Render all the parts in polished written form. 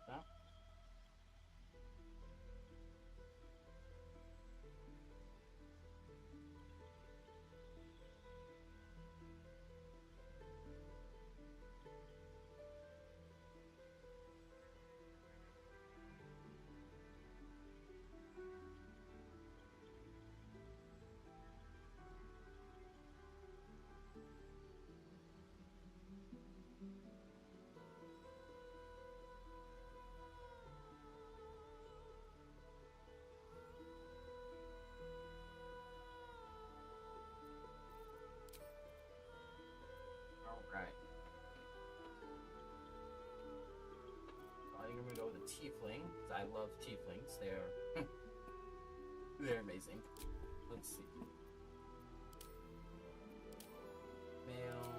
that. Alright. I think I'm gonna go with a tiefling, because I love tieflings. They're amazing. Let's see. Male.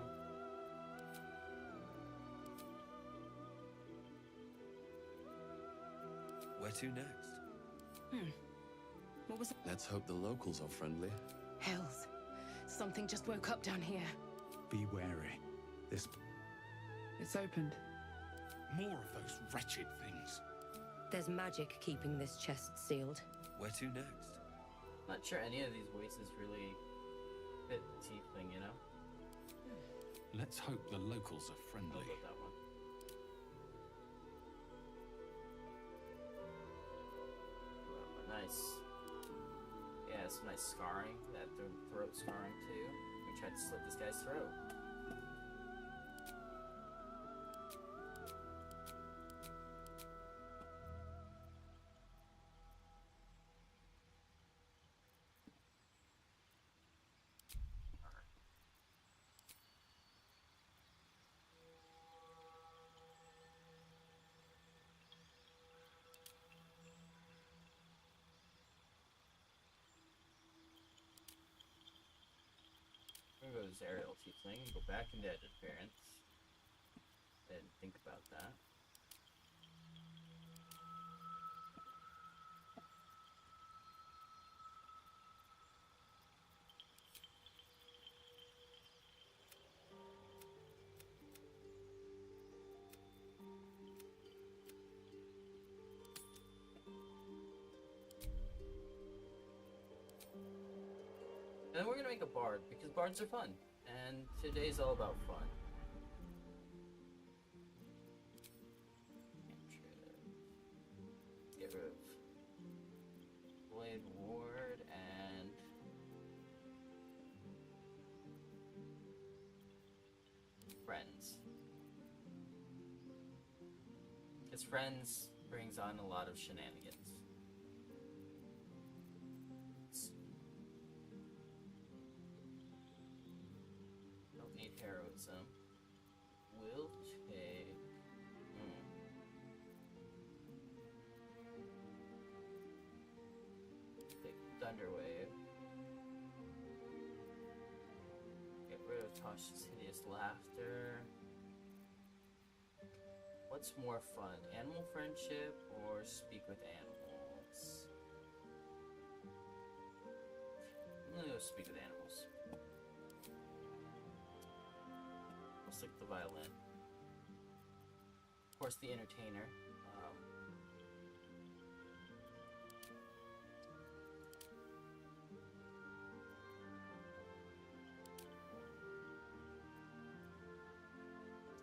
Where to next? What was it? Let's hope the locals are friendly. Hells. Something just woke up down here. Be wary. This... It's opened. More of those wretched things. There's magic keeping this chest sealed. Where to next? Not sure any of these voices really fit the tiefling, you know? Let's hope the locals are I'll friendly. go with that one. Oh, nice. Yeah, some nice scarring. That throat scarring too. We tried to slit this guy's throat. I'm gonna go to Aerial Tiefling and go back into Edge Appearance. Didn't think about that. And then we're gonna make a bard, because bards are fun. And today's all about fun. Get rid of Blade Ward and Friends. Because Friends brings on a lot of shenanigans. Don't need heroism. We'll take... Take Thunderwave. Get rid of Tasha's Hideous Laughter. What's more fun, Animal Friendship or Speak with Animals? I'm gonna go Speak with Animals. I'll stick with the violin. Of course, the Entertainer.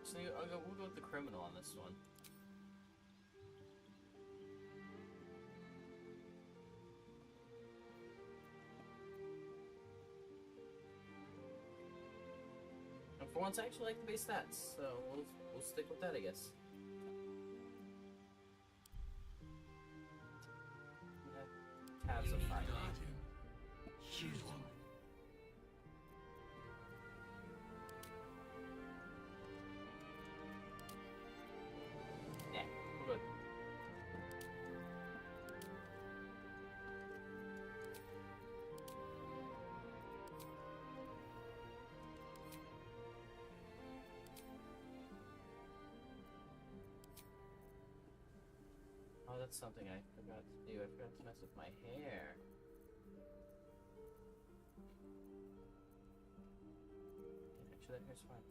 So we'll go with the Criminal on this one. And for once, I actually like the base stats, so we'll stick with that, I guess. Tabs of fire. Huge one. Yeah, we're good. Oh, that's something I forgot to do. I forgot to mess with my hair. Actually, that hair's fine.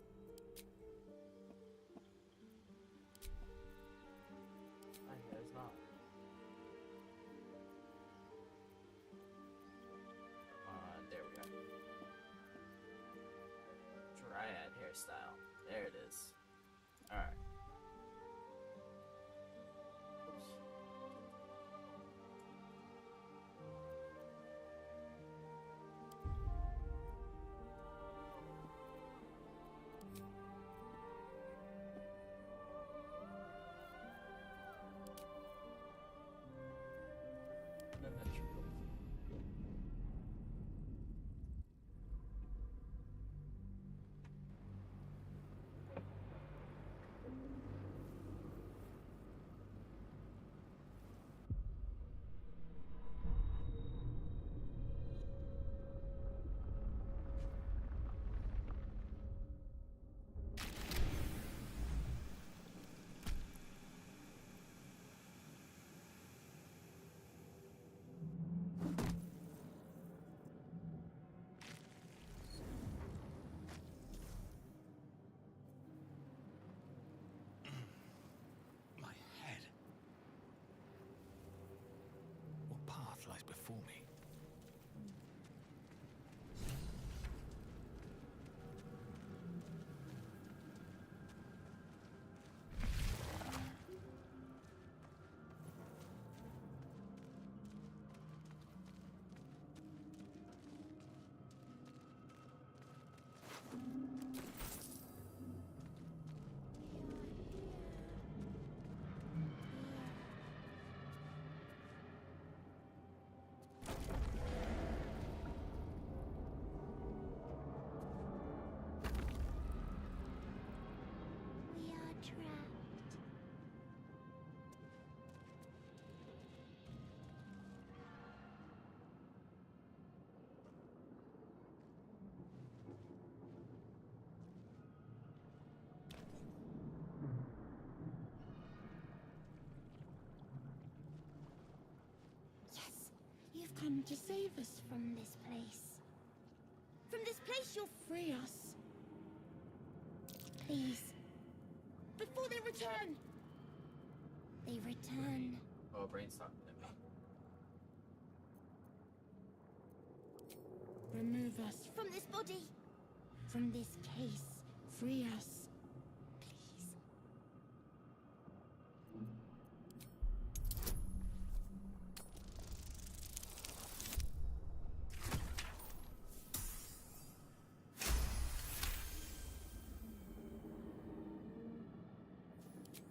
come to save us from this place. From this place you'll free us. Please. Before they return. They return. Oh, brain's talking to me. Remove us from this body. From this case. Free us. Please.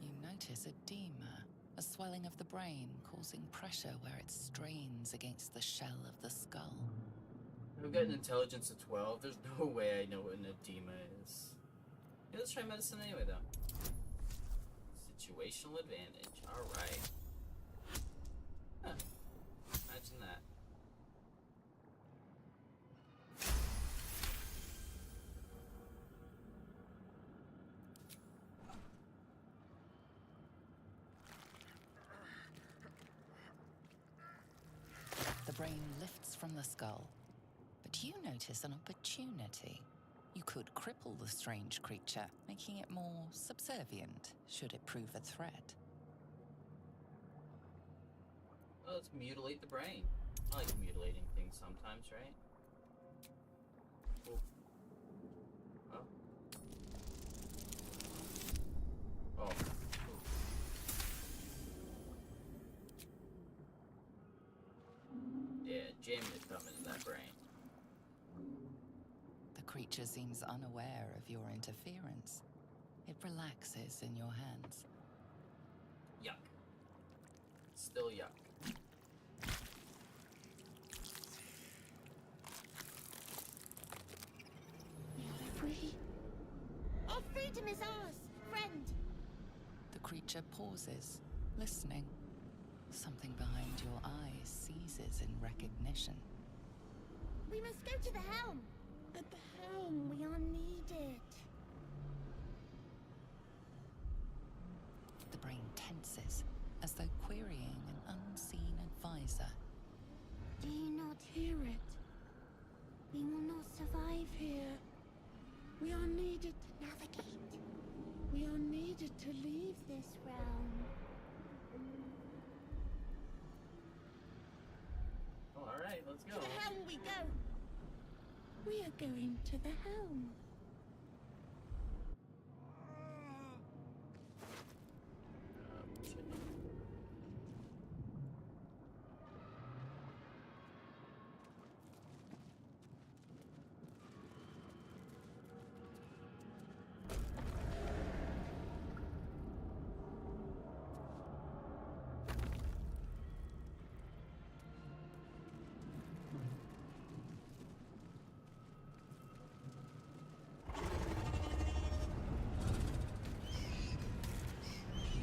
You notice edema, a swelling of the brain causing pressure where it strains against the shell of the skull. I've got an intelligence of 12. There's no way I know what an edema is. Yeah, let's try medicine anyway, though. Situational advantage. Alright. Huh. Imagine that. The brain lifts from the skull, but you notice an opportunity. You could cripple the strange creature, making it more subservient should it prove a threat. Well, let's mutilate the brain. I like mutilating things sometimes, right? Oh. Oh. Oh. Yeah, jam it coming in that brain. The creature seems unaware of your interference. It relaxes in your hands. Yuck. Still yuck. You're free. Our freedom is ours, friend. The creature pauses, listening. Something behind your eyes seizes in recognition. We must go to the helm. At the helm, we are needed. The brain tenses, as though querying an unseen advisor. Do you not hear it? We will not survive here. We are needed to navigate. We are needed to leave this realm. Alright, let's go. To the helm we go. We are going to the helm. Shit.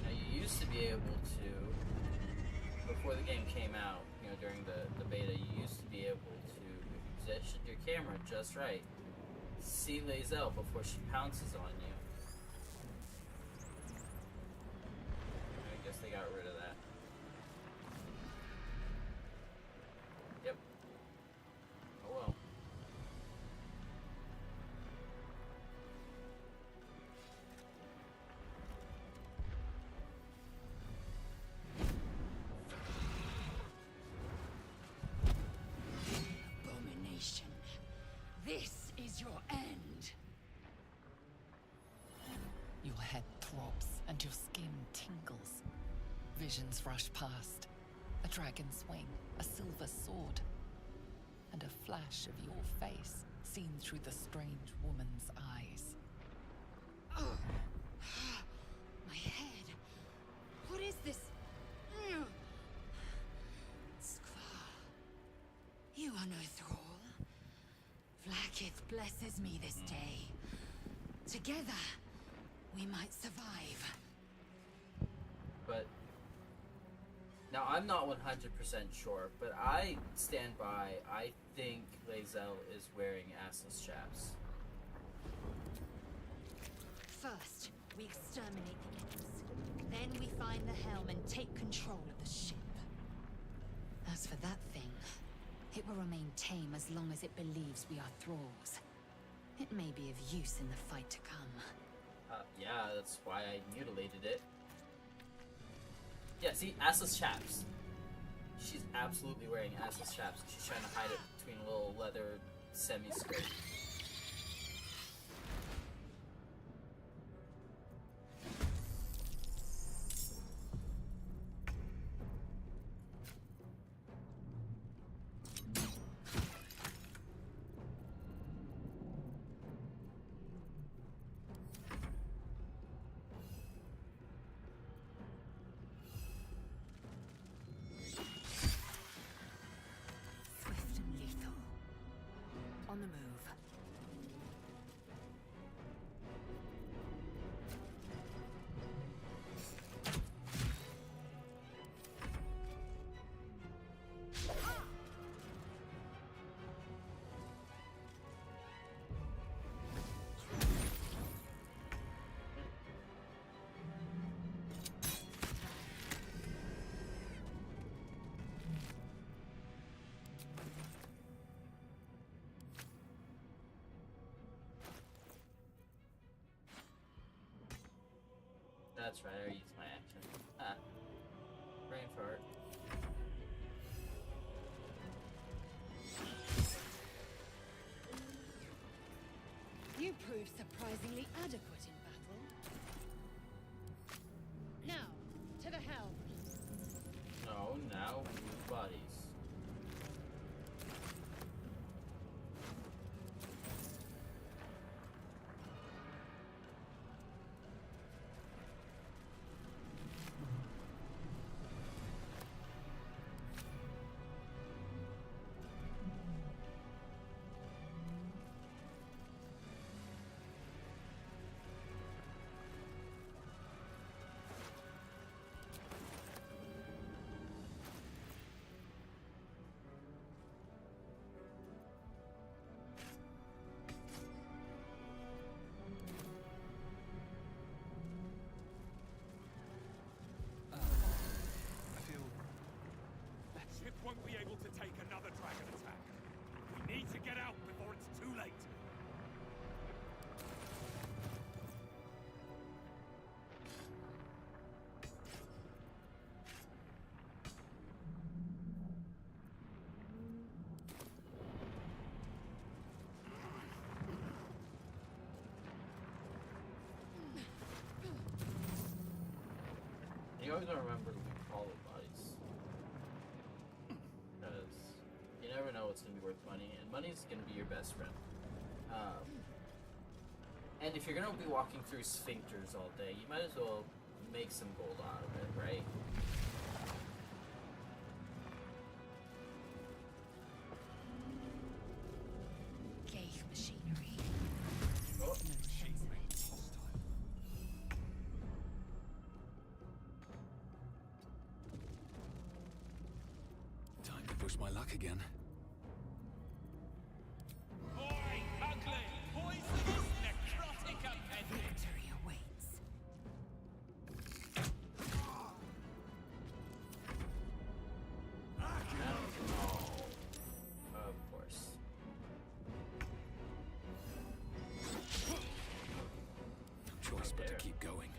Now, you used to be able to, before the game came out, you know, during the beta, you used to be able to, if you positioned your camera just right, see Lae'zel before she pounces on you. I guess they got rid of that. Yep. Oh well. Abomination. This is your end. Your head throbs and your skin tingles. Visions rush past. A dragon's wing, a silver sword, and a flash of your face seen through the strange woman's eyes. Oh. My head. What is this? Skvar. You are no thrall. Vlaakith blesses me this day. Together, we might survive. But now I'm not 100% sure, but I stand by. I think Lae'zel is wearing Aske's chaps. First, we exterminate the imps. Then we find the helm and take control of the ship. As for that thing, will remain tame as long as it believes we are thralls. It may be of use in the fight to come. Yeah, that's why I mutilated it. Yeah, see, assless chaps. She's absolutely wearing assless chaps. She's trying to hide it between a little leather semi-skirt. Swift and lethal. On the move. That's right, I used my action. Ah. Brain fart. You proved surprisingly adequate in battle. Now, to the helm. No, now move bodies. I feel. Ship won't be able to take another dragon attack. We need to get out before it's too late. You always gotta remember to follow bodies. Because you never know what's gonna be worth money, and money's gonna be your best friend. And if you're gonna be walking through sphincters all day, you might as well make some gold out of it, right? Gauge machinery. Oh, No sense of it. Time to push my luck again. Oi, ugly! Poisonous necrotic appendix! Victory awaits. no. Of course. No choice but to There. keep going.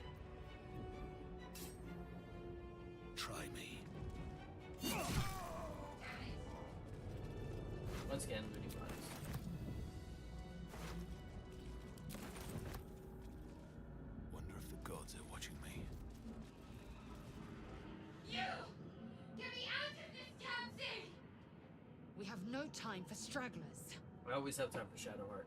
Try me. Once again, moving bodies. Wonder if the gods are watching me. You! Get me out of this damn thing! We have no time for stragglers. I always have time for Shadowheart.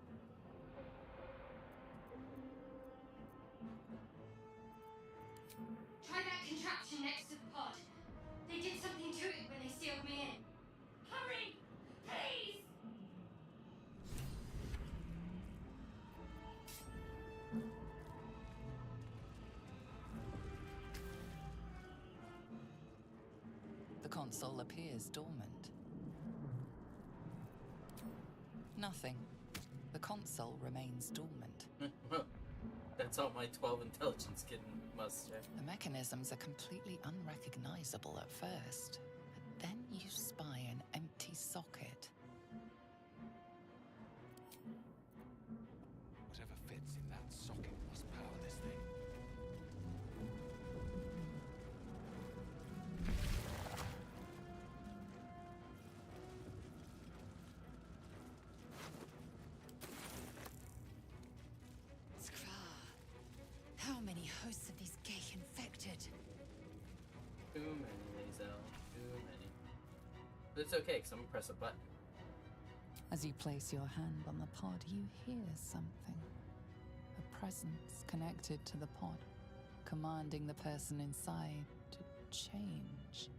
Try that contraption next to the pod. They did something to it when they sealed me in. Hurry! Please! The console appears dormant. Nothing. The console remains dormant. That's all my 12 intelligence can muster. The mechanisms are completely unrecognizable at first, but then you spy an empty socket But it's okay, because I'm gonna press a button. As you place your hand on the pod, you hear something. A presence connected to the pod, commanding the person inside to change.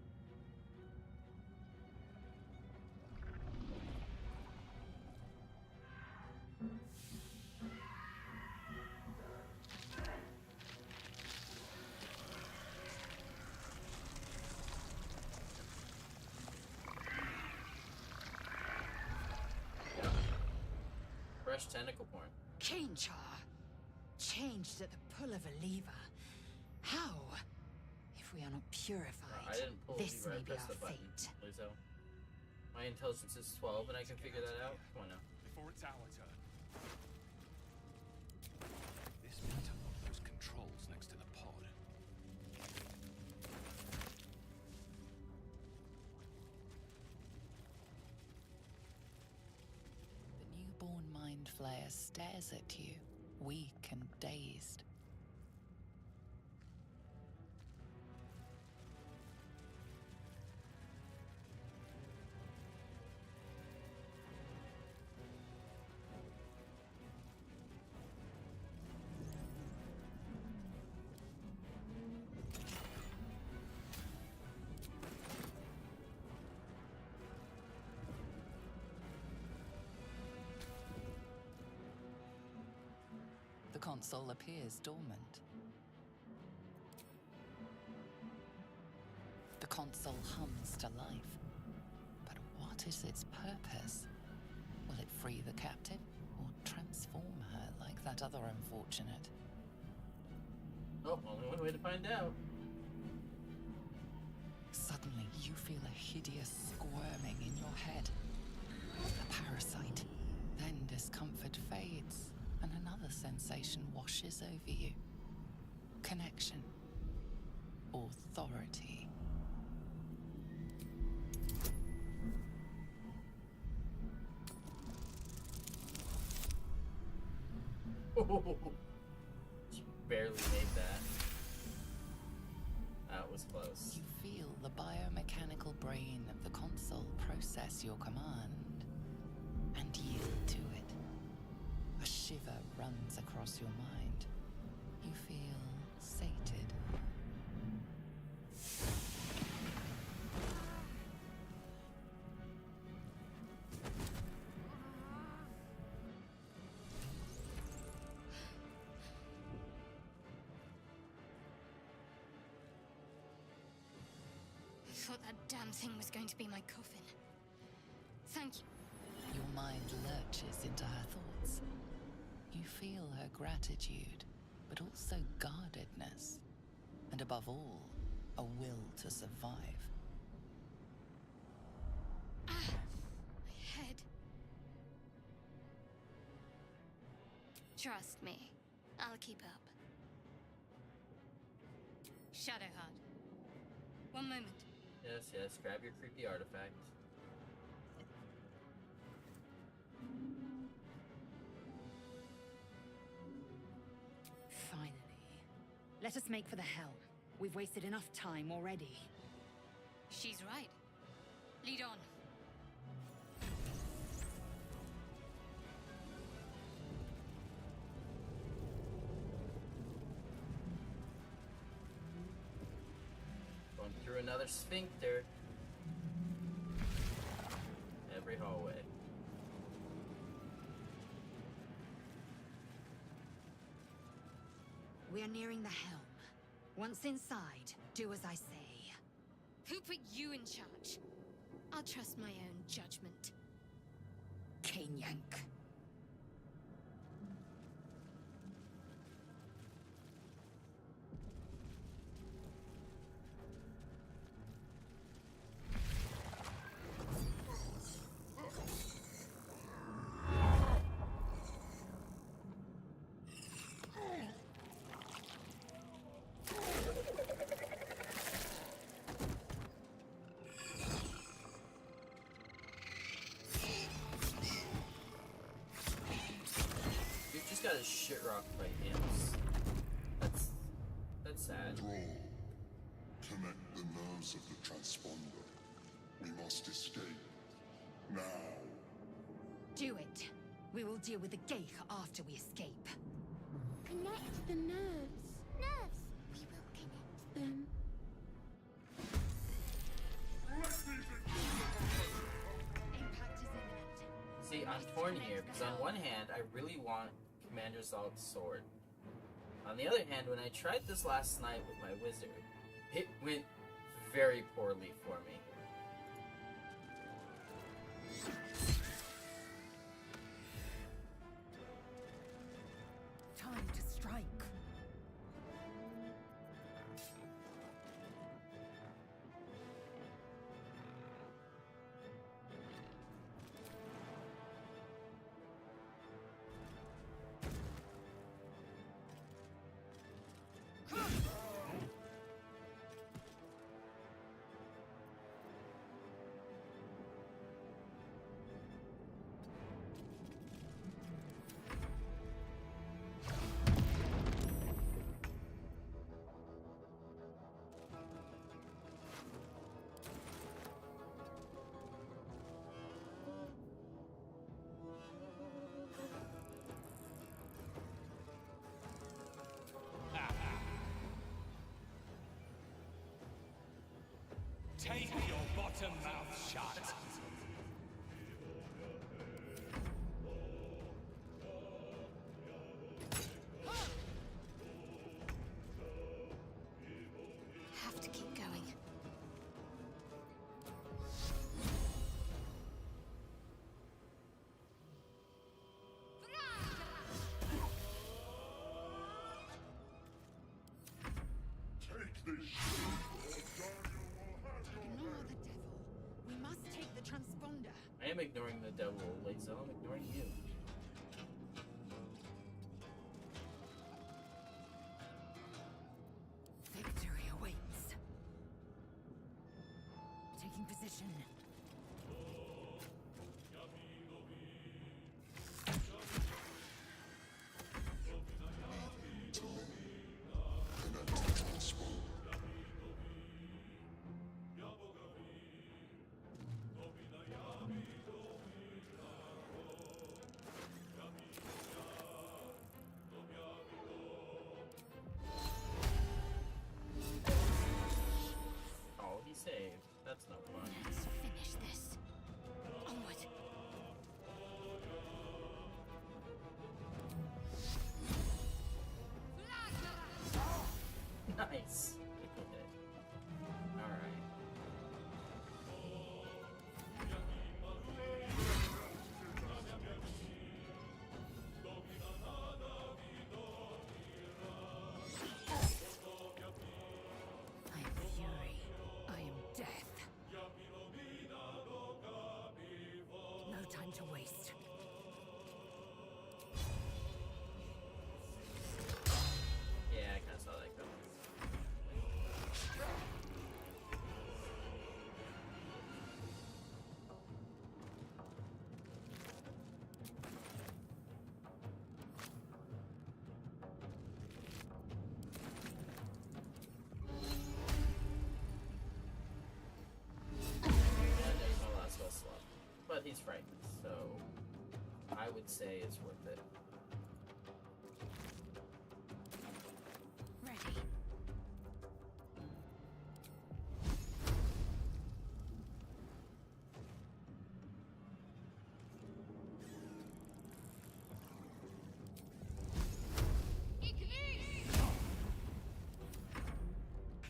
Fresh tentacle porn. Kinchar, changed at the pull of a lever. How? If we are not purified, I didn't pull this the lever, may I be pressed our the button. fate. Lizzo. My intelligence is 12 and I can figure that out. Come on now. Before it's our turn. This might unlock those controls next to the pod. The newborn mind flayer stares at you, weak and dazed. The console appears dormant. The console hums to life. But what is its purpose? Will it free the captive or transform her like that other unfortunate? Oh, only one way to find out. Suddenly, you feel a hideous squirming in your head. A parasite. Then discomfort fades, and another sensation washes over you. Connection. Authority. She barely made that. That was close. You feel the biomechanical brain of the console process your command and yield to it. A shiver runs across your mind. You feel sated. I thought that damn thing was going to be my coffin. Thank you. Your mind lurches into her thoughts. You feel her gratitude, but also guardedness. And above all, a will to survive. Ah, my head. Trust me, I'll keep up. Shadowheart. One moment. Yes, yes, grab your creepy artifact. Finally. Let us make for the helm. We've wasted enough time already. She's right. Lead on. Going through another sphincter. Every hallway. We are nearing the helm. Once inside, do as I say. Who put you in charge? I'll trust my own judgment. Yank. You just got a shit rocked by imps. That's sad. Control. Connect the nerves of the transponder. We must escape. Now. Do it. We will deal with the Geich after we escape. Connect the nerves. Nerves! We will connect them. Impact is imminent. See, I'm torn here because on one hand, I really want Commander Zald's sword. On the other hand, when I tried this last night with my wizard, it went very poorly for me. Time to strike. Take your bottom mouth shut. Have to keep going. Take this shield, or Daniel will have your Ignore head. the devil. We must take the transponder. I am ignoring the devil, Lazo. I'm ignoring you. Victory awaits. Taking position. Oh, he saved. That's no fun. Let's finish this. Onward. Nice. Critical hit. Alright. I am fury. I am death. No time to waste. Yeah, I kinda saw that coming. And there's my last spell slot. But he's frightened, so I would say it's worth it. Ready.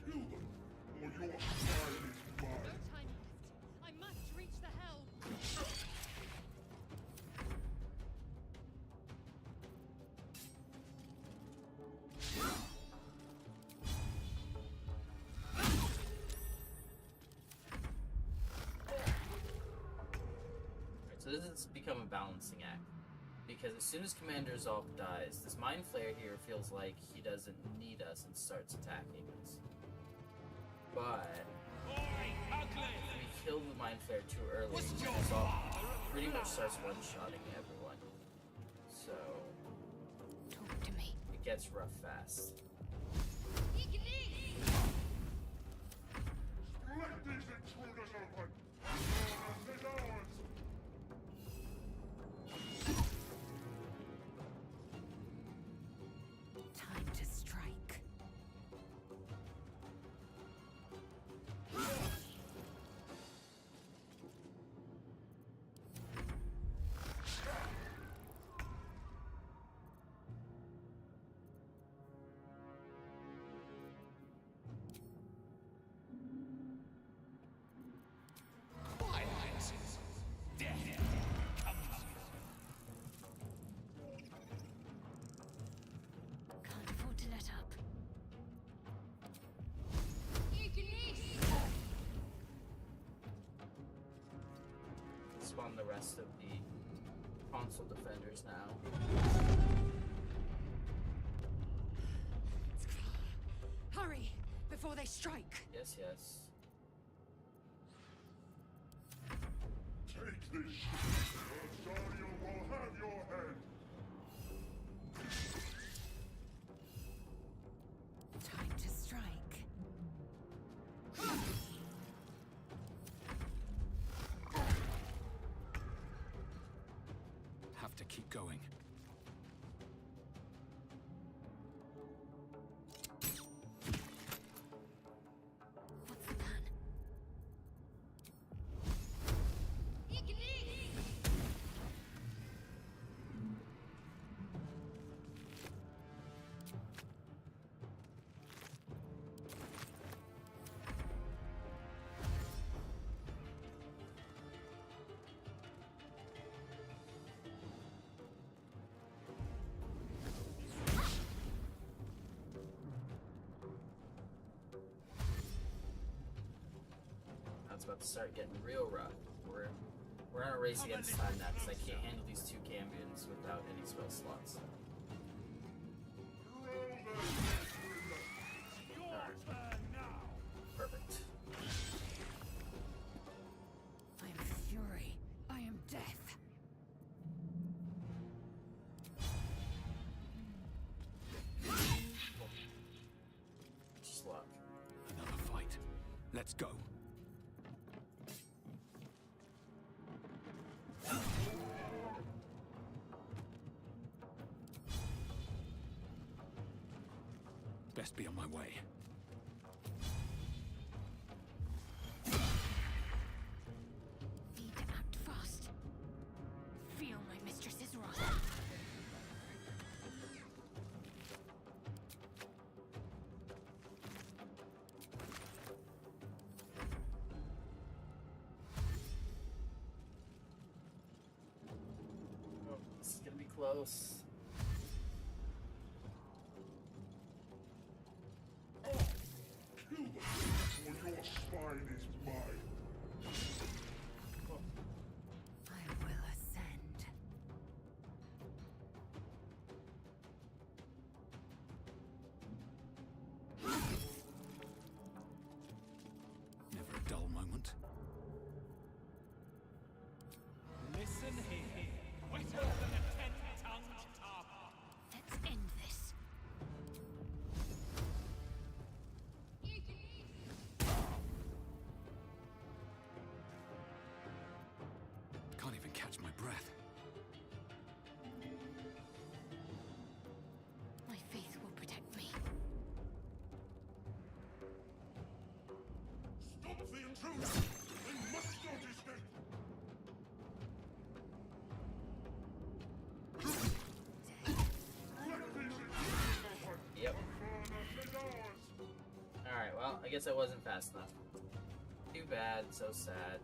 Kill them, or your side is mine. No time left. I must reach the helm. Alright, so this has become a balancing act. Because as soon as Commander Zalp dies, this Mind Flayer here feels like he doesn't need us and starts attacking us. But Oi, ugly! if we kill the Mind Flayer too early, What's your Zalp pretty much starts one-shotting everyone. So Talk to me. it gets rough fast. Let these intruders open. Time to strike. Can't afford to let up. Spawn the rest of the console defenders now. Hurry, before they strike. Yes, yes. Take this ship, or Dario will have your head. Time to strike. Have to keep going. What's the plan? Now it's about to start getting real rough. We're on a race against time now because I can't handle these two Cambions without any spell slots. Your turn now. Perfect. I am fury. I am death. Just luck. Another fight. Let's go. Best be on my way. Need to act fast. Feel my mistress's wrath. Oh, this is gonna be close. Kill them, or your spine is mine. I will ascend. Never a dull moment. Listen here. Whitter than a ten-tongued tar. Let's end this. Can't even catch my breath. My faith will protect me. Stop the intruder! They must not escape! Yep. Alright, well, I guess I wasn't fast enough. Too bad, so sad.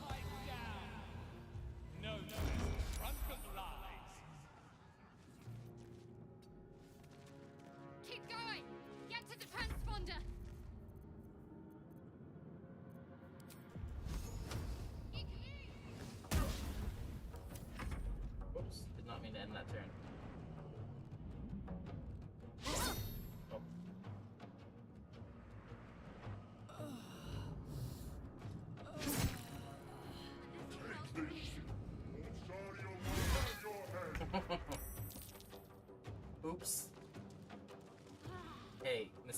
Pipe down. No, front of lies. Keep going! Get to the transponder! Whoops, did not mean to end that turn. Oh.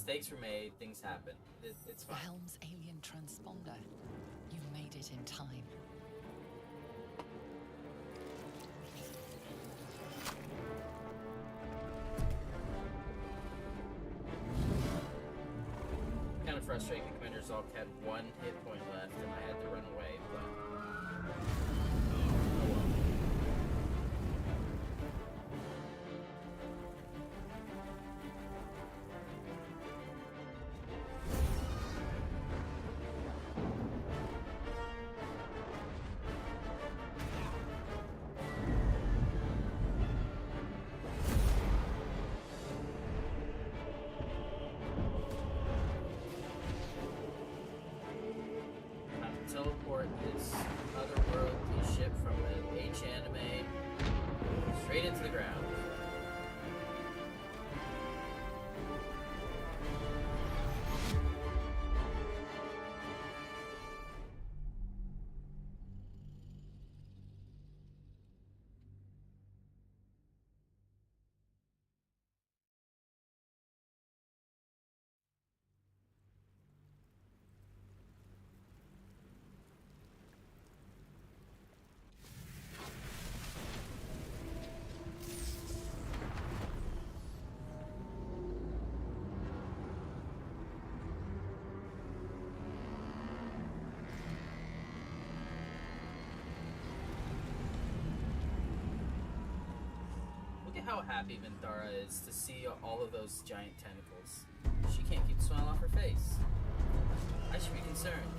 Mistakes were made, things happen. It's The fine. helm's alien transponder. You've made it in time. Kind of frustrating. The commanders all kept one hit point left, and I had to run away. But oh well. Time to teleport this otherworldly ship from an H anime straight into the ground. Look at how happy Vindara is to see all of those giant tentacles. She can't keep the smile off her face. I should be concerned.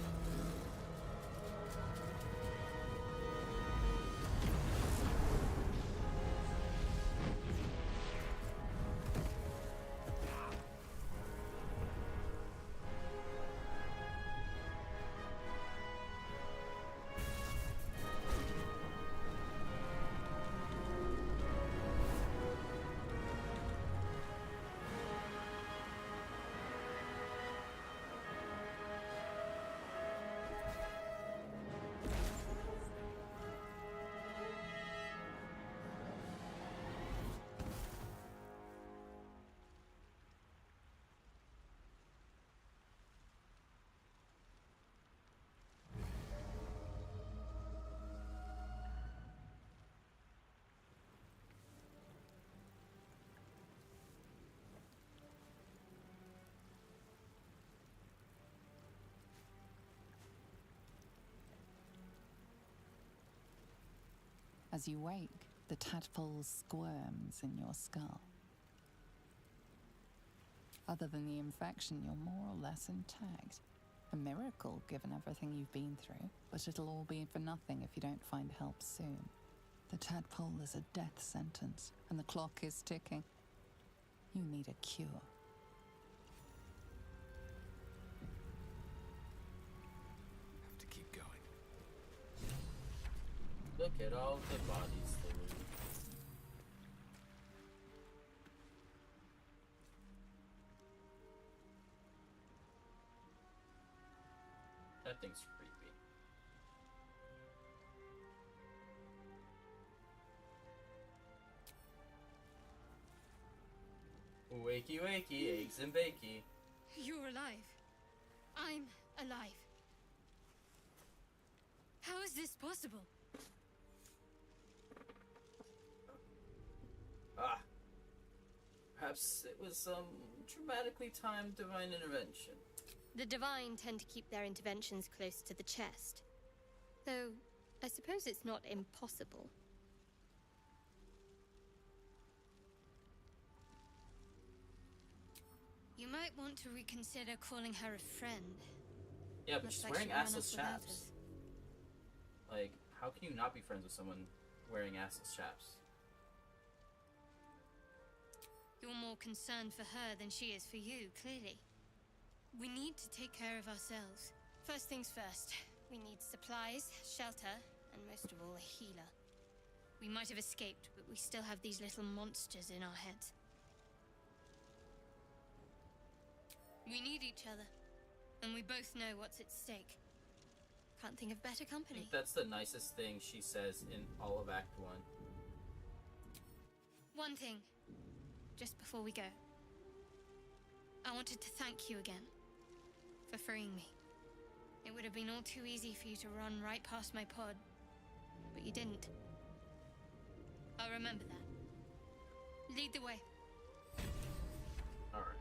As you wake, the tadpole squirms in your skull. Other than the infection, you're more or less intact. A miracle, given everything you've been through, but it'll all be for nothing if you don't find help soon. The tadpole is a death sentence, and the clock is ticking. You need a cure. Have to keep going. Look at all the bodies they lose. That thing's creepy. Wakey wakey, eggs and bakey. You're alive. I'm alive. How is this possible? Ah. Perhaps it was some dramatically timed divine intervention. The Divine tend to keep their interventions close to the chest. Though, I suppose it's not impossible. You might want to reconsider calling her a friend. Yeah, but Looks she's like wearing she ran assless off without chaps. us. Like, how can you not be friends with someone wearing assless chaps? You're more concerned for her than she is for you, clearly. We need to take care of ourselves. First things first, we need supplies, shelter, and most of all, a healer. We might have escaped, but we still have these little monsters in our heads. We need each other, and we both know what's at stake. Can't think of better I company. think that's the nicest thing she says in all of Act 1. One thing, just before we go. I wanted to thank you again for freeing me. It would have been all too easy for you to run right past my pod, but you didn't. I'll remember that. Lead the way. Alright.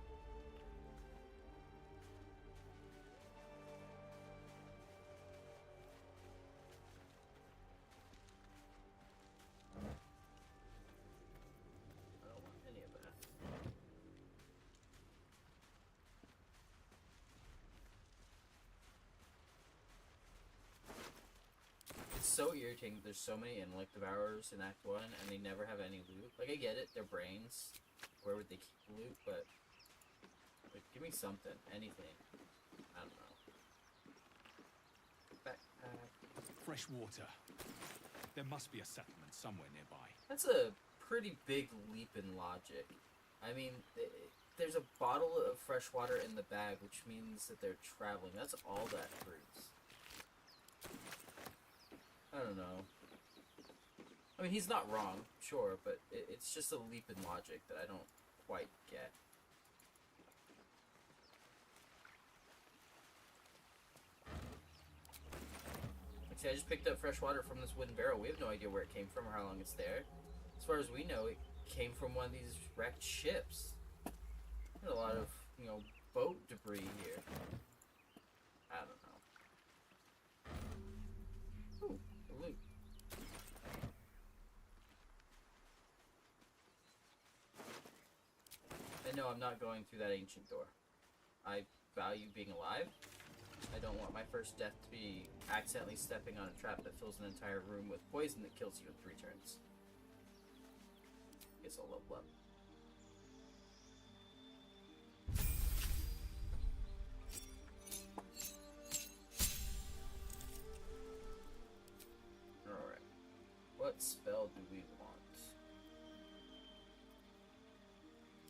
I don't want any of that. It's so irritating. There's so many intellect devourers in Act 1, and they never have any loot. Like, I get it, they're brains. Where would they keep loot? But, like, give me something. Anything. I don't know. Backpack. Fresh water. There must be a settlement somewhere nearby. That's a pretty big leap in logic. I mean, there's a bottle of fresh water in the bag, which means that they're traveling. That's all that proves. I don't know. I mean, he's not wrong, sure, but it's just a leap in logic that I don't quite get. Like, see, I just picked up fresh water from this wooden barrel. We have no idea where it came from or how long it's there. As far as we know, it came from one of these wrecked ships. There's a lot of, you know, boat debris here. I don't know. Ooh, loot. And no, I'm not going through that ancient door. I value being alive. I don't want my first death to be accidentally stepping on a trap that fills an entire room with poison that kills you in 3 turns. Guess I'll level up. Alright. What spell do we want?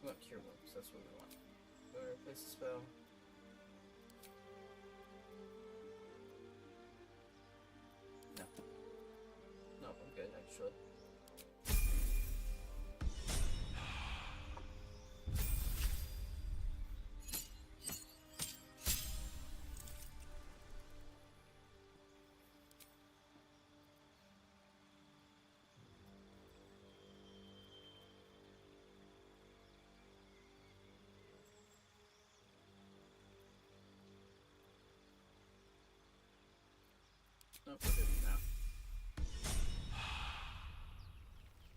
We want Cure Wounds, that's what we want. Do I replace the spell? No. No, I'm good, actually. Nope, we're good now.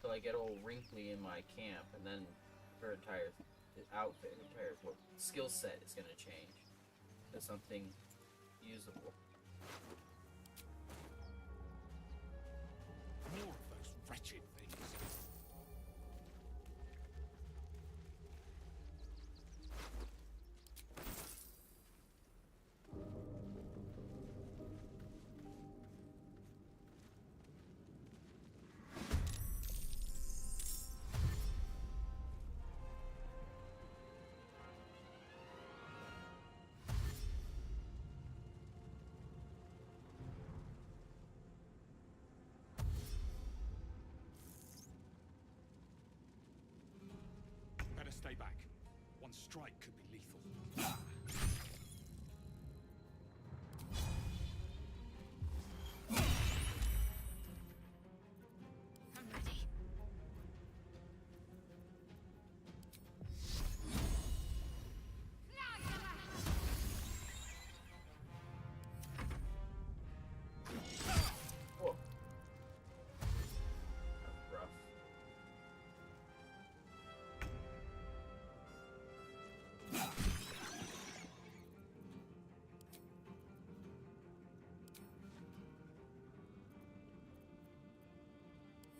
Till I get all wrinkly in my camp, and then her entire outfit, entire skill set is gonna change to something usable. More of those wretched things. Better stay back. One strike could be lethal. I'm ready. Whoa. That's rough.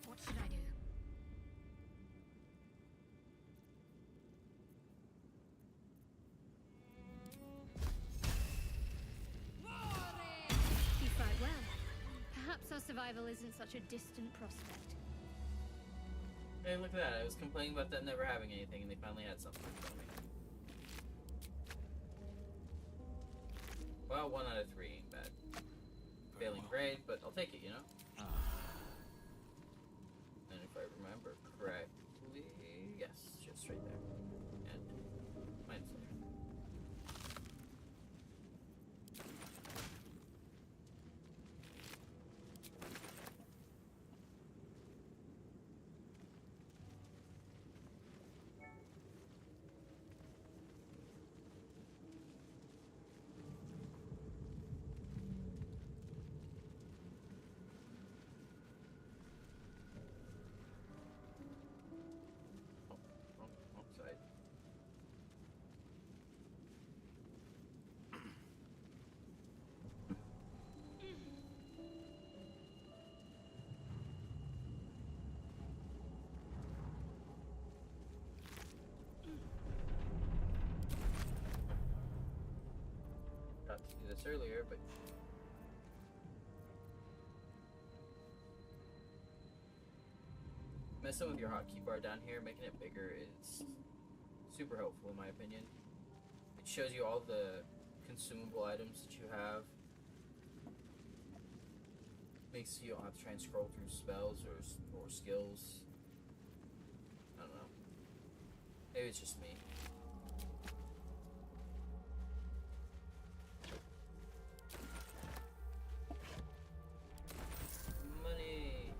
What should I do? You fared well. Perhaps our survival isn't such a distant prospect. Hey, look at that. I was complaining about them never having anything, and they finally had something for me. Well, 1 out of 3 ain't bad. Failing grade, but I'll take it, you know? And if I remember correctly, yes, just right there. And mine's there. do this earlier, but messing with your hotkey bar down here, making it bigger is super helpful in my opinion. It shows you all the consumable items that you have. Makes so you don't have to try and scroll through spells or skills. I don't know. Maybe it's just me. Money.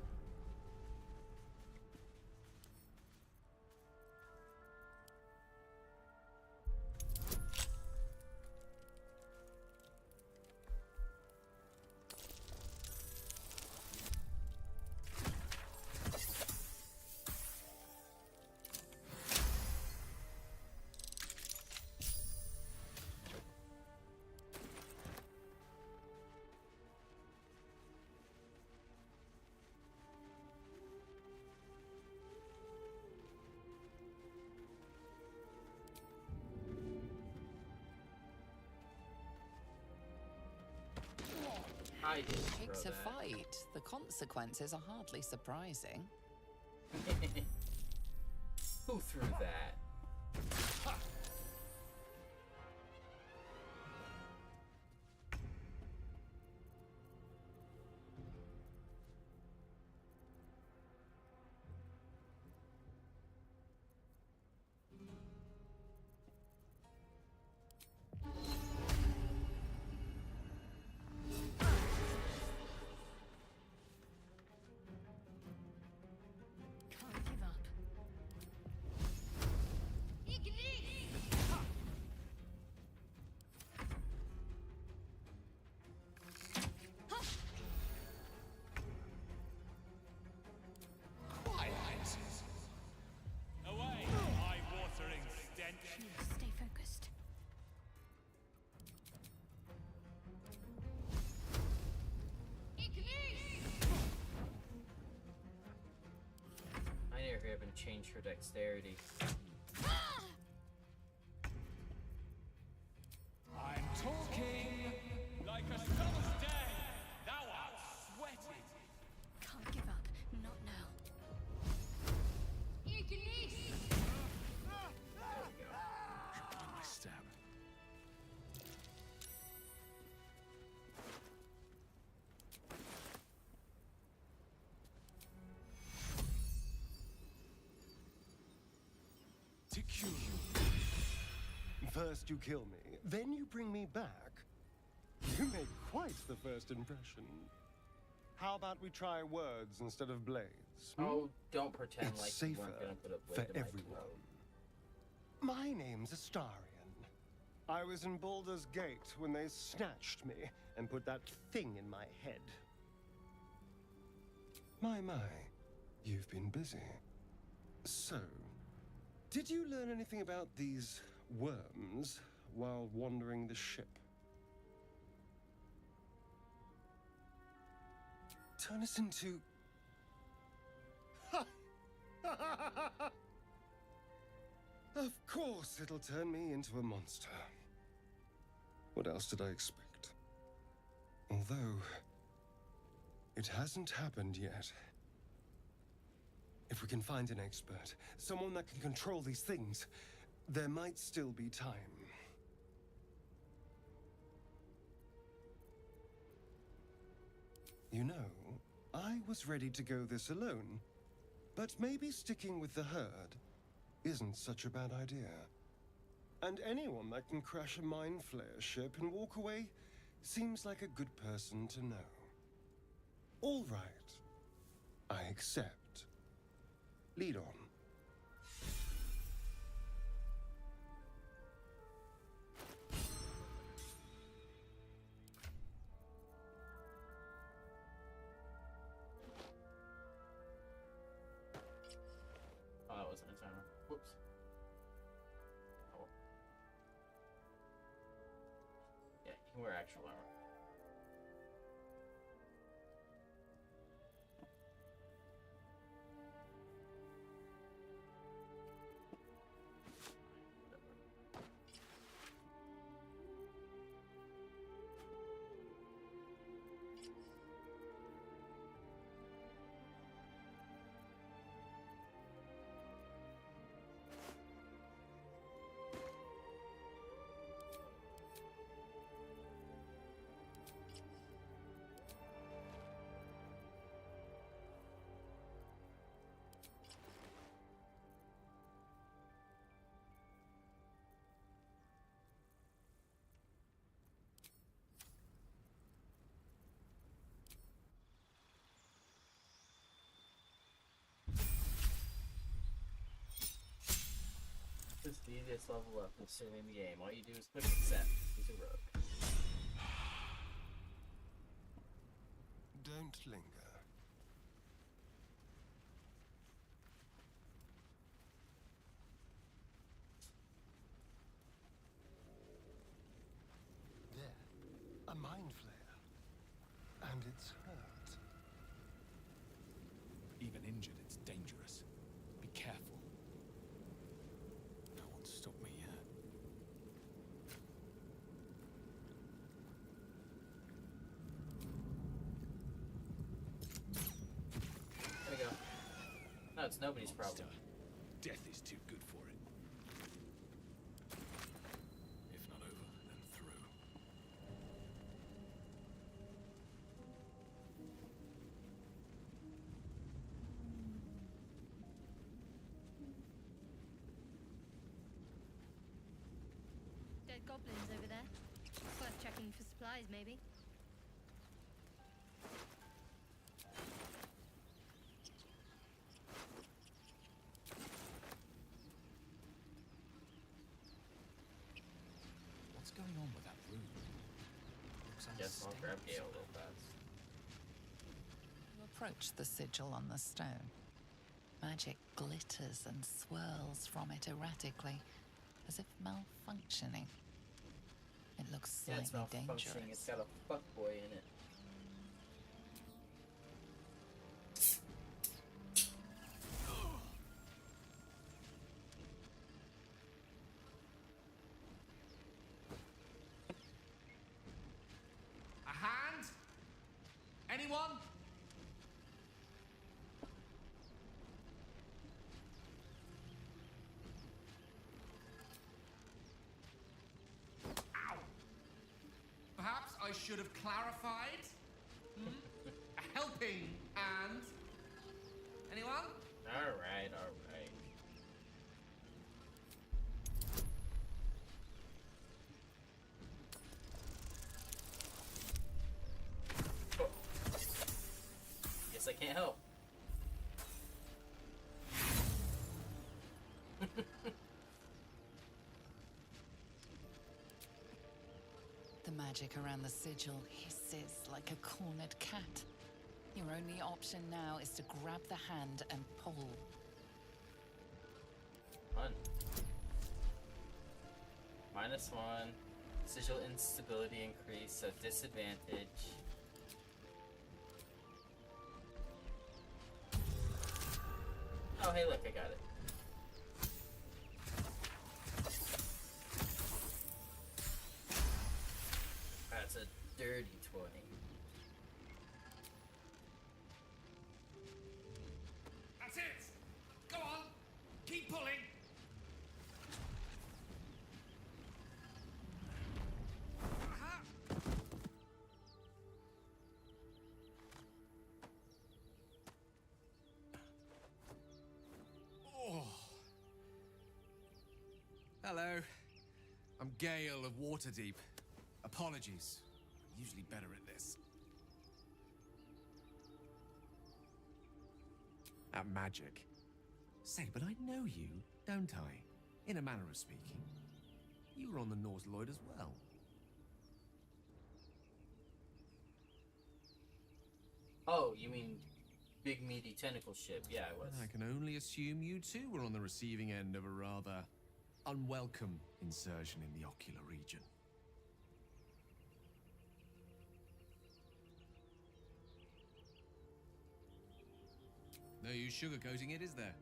I didn't Picks throw a that. fight. The consequences are hardly surprising. Who threw that? Can't give up. Quiet! Away, eye-watering stench! Stay focused. I never haven't changed her dexterity. I'm talking like a summer's day. Thou art sweaty. Can't give up. Not now. There we go. My stab. Tick-you. First you kill me, then you bring me back. You make quite the first impression. How about we try words instead of blades? Oh, don't pretend It's like safer you weren't gonna put a for blade in my everyone. throat. My name's Astarion. I was in Baldur's Gate when they snatched me and put that thing in my head. My, you've been busy. So, did you learn anything about these worms while wandering the ship? Turn us into... Of course it'll turn me into a monster. What else did I expect? Although, it hasn't happened yet. If we can find an expert, someone that can control these things, there might still be time. You know, I was ready to go this alone, but maybe sticking with the herd isn't such a bad idea. And anyone that can crash a mind flayer ship and walk away seems like a good person to know. All right, I accept. Lead on. Oh, that wasn't a timer. Whoops. Oh. Yeah, you can wear actual armor. Whatever. easiest level up in saving the game. All you do is click accept. He's a rogue. Don't linger. There. A mind flare. And it's hurt. Even injured, it's dangerous. Be careful. No one's stopped me yet. There we go. No, it's nobody's problem. Monster. Death is too good for it. If not over, then through. Dead goblins over there. Worth checking for supplies, maybe. What's going on with that room? Looks Guess I'll grab unstable Gale real fast. You approach the sigil on the stone. Magic glitters and swirls from it erratically, as if malfunctioning. It looks Yeah, it's slightly malfunctioning. It's got a fuckboy in it. A hand? Anyone? Ow! Perhaps I should have clarified? A helping hand? Anyone? Alright, alright. Oh. Guess I can't help. The magic around the sigil hisses like a cornered cat. Your only option now is to grab the hand and pull. Fun. -1. Sigil instability increase, so disadvantage. Oh, hey, look, I got it. That's a dirty 20. That's it! Go on! Keep pulling! Aha! Oh. Hello. I'm Gale of Waterdeep. Apologies. I'm usually better at this. At magic. Say, but I know you, don't I? In a manner of speaking. You were on the Norse Lloyd as well. Oh, you mean big meaty tentacle ship? Yeah, I was. I can only assume you too were on the receiving end of a rather unwelcome insertion in the ocular region. No use sugarcoating it, is there?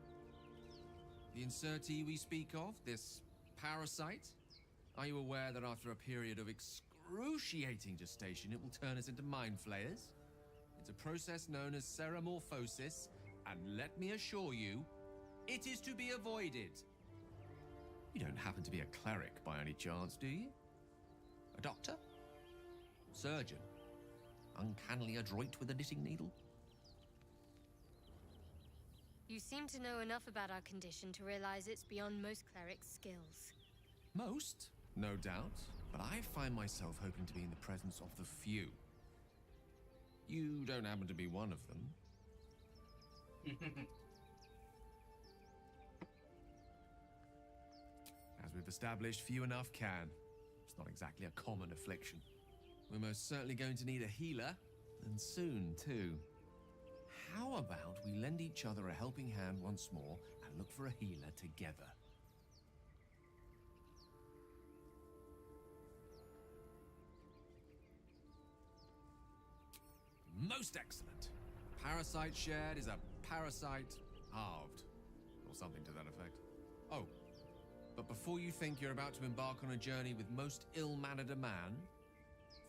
The insertee we speak of, this parasite, are you aware that after a period of excruciating gestation, it will turn us into mind flayers? It's a process known as ceramorphosis, and let me assure you, it is to be avoided. You don't happen to be a cleric by any chance, do you? A doctor? Surgeon? Uncannily adroit with a knitting needle? You seem to know enough about our condition to realize it's beyond most clerics' skills. Most, no doubt, but I find myself hoping to be in the presence of the few. You don't happen to be one of them. we've established, few enough can. It's not exactly a common affliction. We're most certainly going to need a healer, and soon, too. How about we lend each other a helping hand once more and look for a healer together? Most excellent. Parasite shared is a parasite halved, or something to that effect. Oh, but before you think you're about to embark on a journey with most ill-mannered a man,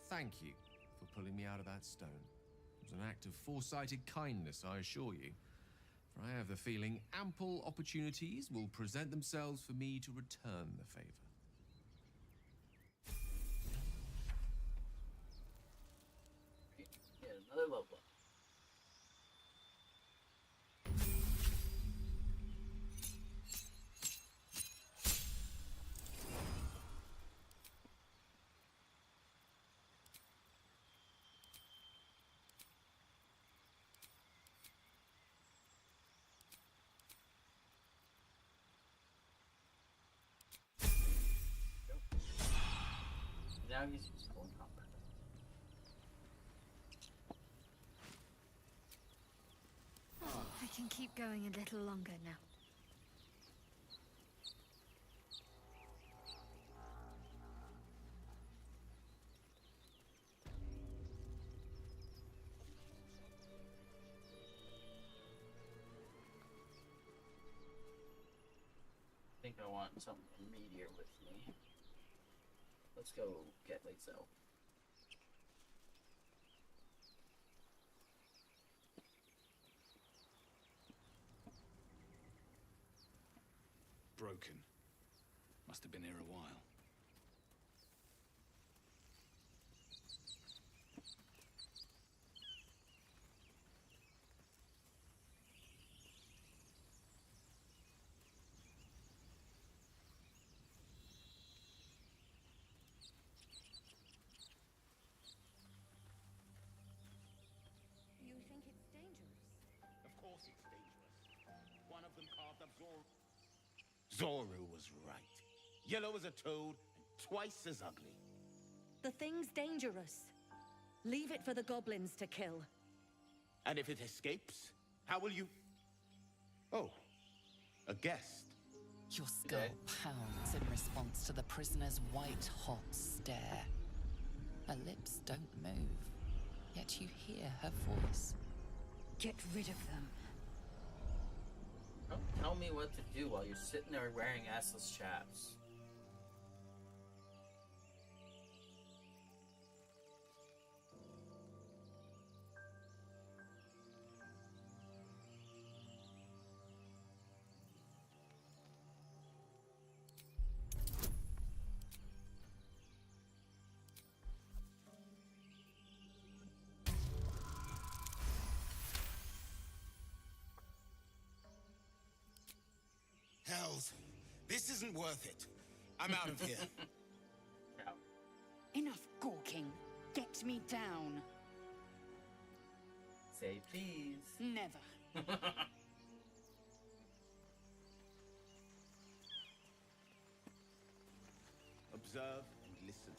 thank you for pulling me out of that stone. It was an act of foresighted kindness, I assure you. For I have the feeling ample opportunities will present themselves for me to return the favor. Yeah, another level up. Now he's useful in combat. I can keep going a little longer now. I think I want something meatier with me. Let's go get Lazel. Broken. Must have been here a while. You think it's dangerous? Of course it's dangerous. One of them carved up Zoru was right. Yellow as a toad and twice as ugly. The thing's dangerous. Leave it for the goblins to kill. And if it escapes, how will you... Oh, a guest. Your skull pounds in response to the prisoner's white-hot stare. Her lips don't move, yet you hear her voice. Get rid of them. Don't tell me what to do while you're sitting there wearing assless chaps. Hells, this isn't worth it. I'm out of here. Enough gawking. Get me down. Say please. Never. Observe and listen.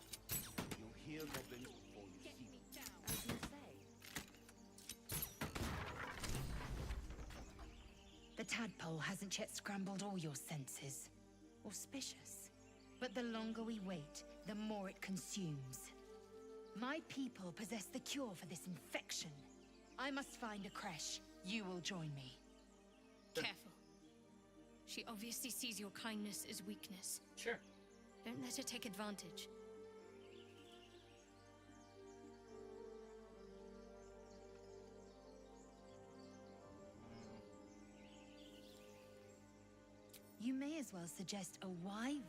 You'll hear goblins before you see them. As you say. The tadpole hasn't yet scrambled all your senses. Auspicious. But the longer we wait, the more it consumes. My people possess the cure for this infection. I must find a creche. You will join me. Careful. She obviously sees your kindness as weakness. Sure. Don't let her take advantage. You may as well suggest a wyvern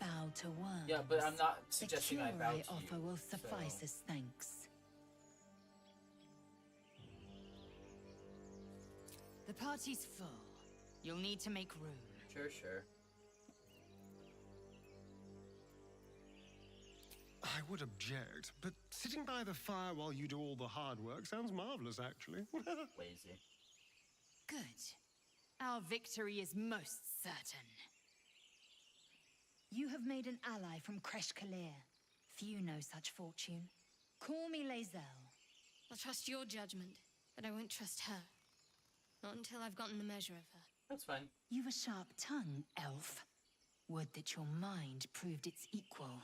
bow to worms. Yeah, but I'm not suggesting I bow to the you. cure I offer will suffice so. as thanks. The party's full. You'll need to make room. Sure, sure. I would object, but sitting by the fire while you do all the hard work sounds marvelous, actually. Lazy. Good. Our victory is most certain. You have made an ally from Kresh Kalir. Few know such fortune. Call me Lae'zel. I'll trust your judgment, but I won't trust her. Not until I've gotten the measure of her. That's fine. You've a sharp tongue, elf. Would that your mind proved its equal.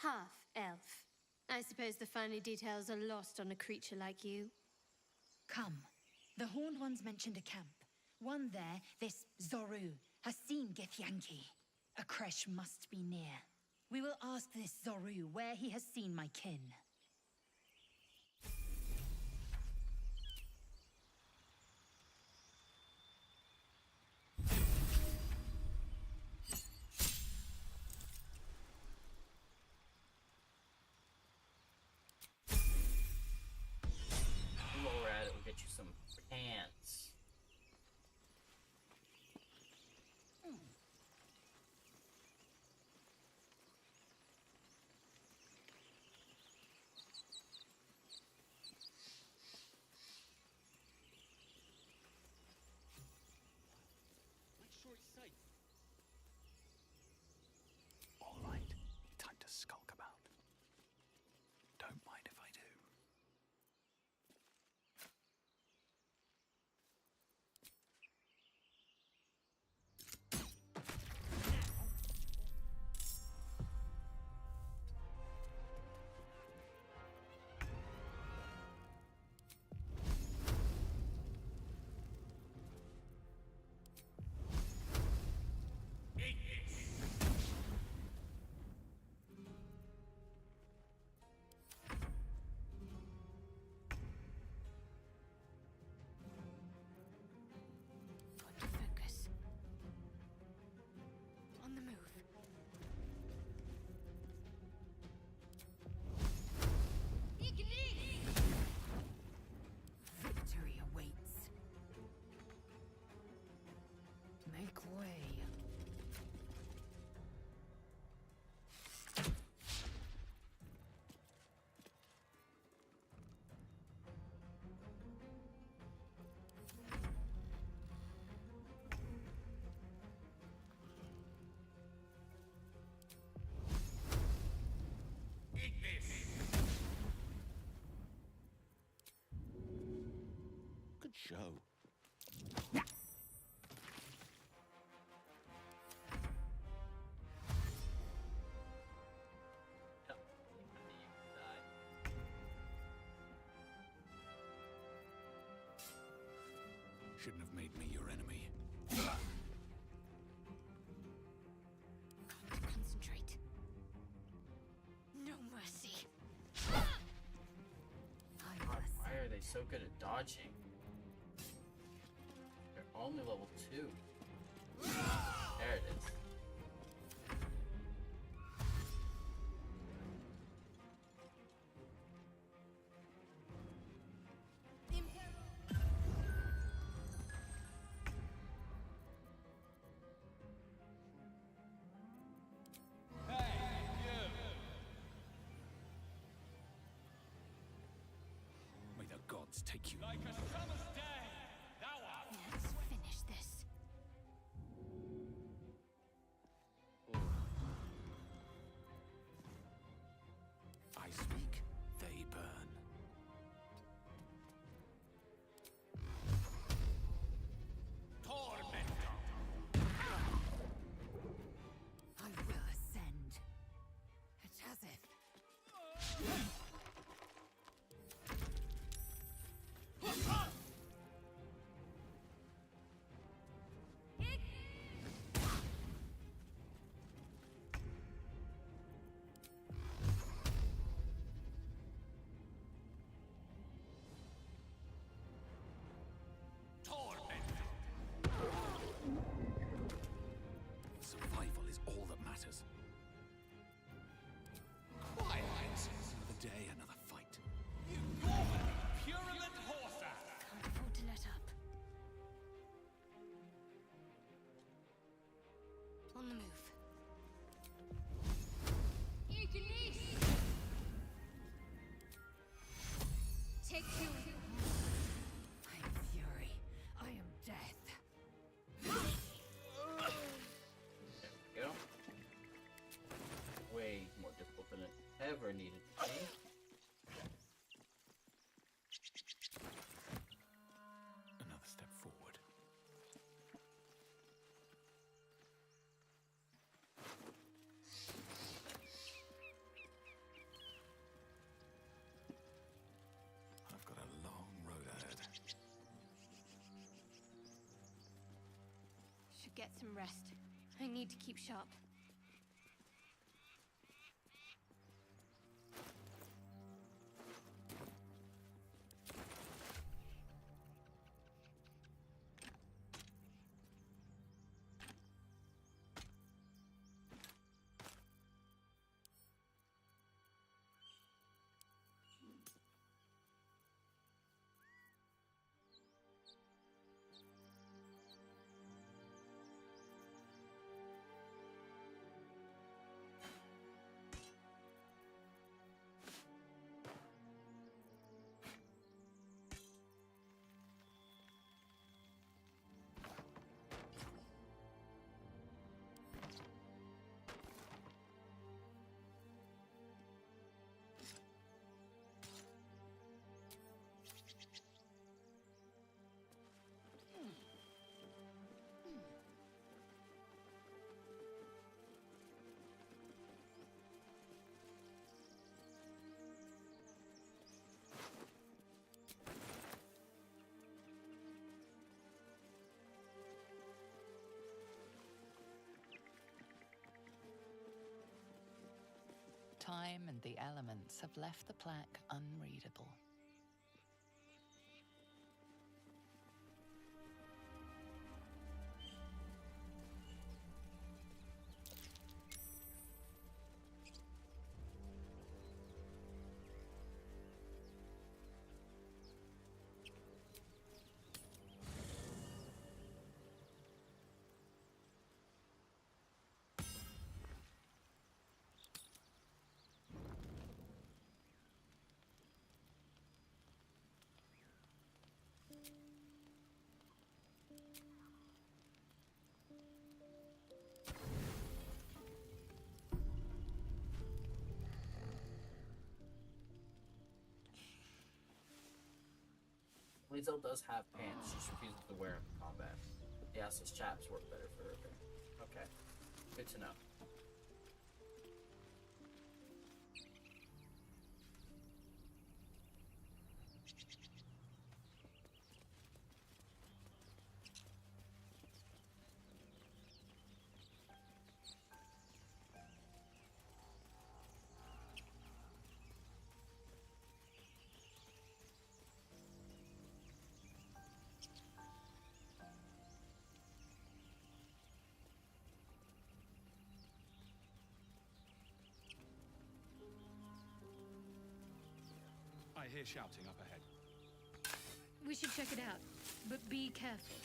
Half elf. I suppose the finer details are lost on a creature like you. Come. The Horned Ones mentioned a camp. One there, this Zoru, has seen Githyanki. A Kresh must be near. We will ask this Zoru where he has seen my kin. While we're at it, we'll get you some pants. Make sure it's safe. All right, time to skulk about. Don't mind if I do. Got to focus. On the move. Victory awaits. Make way. Good show. Yep. Die. Shouldn't have made me your enemy. Got to concentrate. No mercy. Why are they so good at dodging? They're only level 2. There it is. May the gods take you. Like a summer's day, thou art. Let's finish this. I speak, they burn. I will ascend. It has it. get some rest. I need to keep sharp. Time and the elements have left the plaque unreadable. Liesel does have pants, she just refuses to wear them in combat. Yes, his chaps work better for her. Okay, good to know. I hear shouting up ahead. We should check it out, but be careful.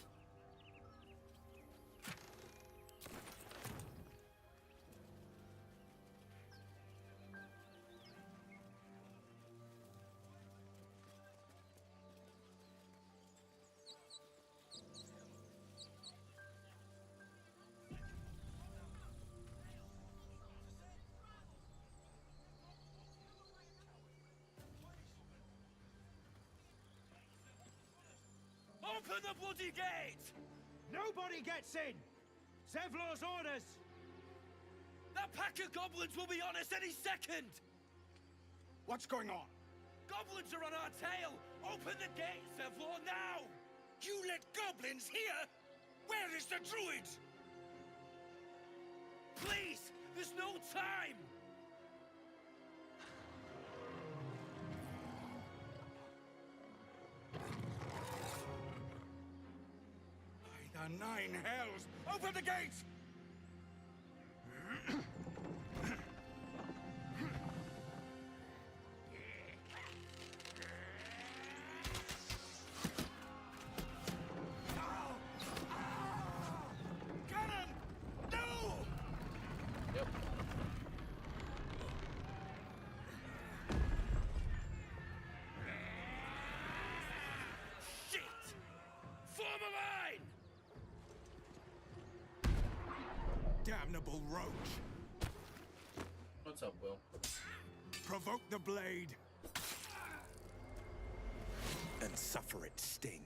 Open the bloody gate! Nobody gets in! Zevlor's orders! That pack of goblins will be on us any second! What's going on? Goblins are on our tail! Open the gate, Zevlor, now! You let goblins here? Where is the druid? Please! There's no time! By the nine hells! Open the gates! Cannon! No! Yep. Shit! Form a line! Damnable roach! What's up, Will? Provoke the blade! And suffer its sting.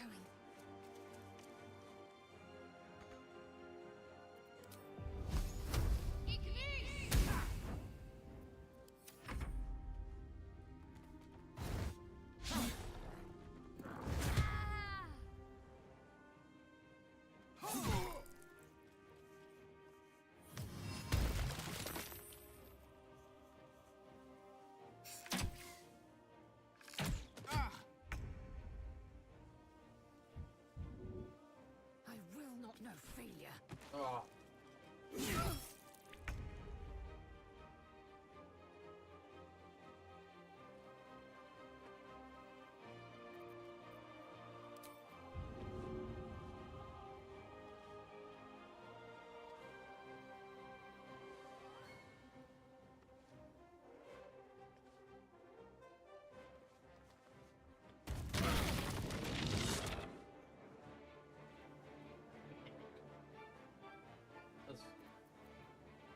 going? I will not know failure. Oh.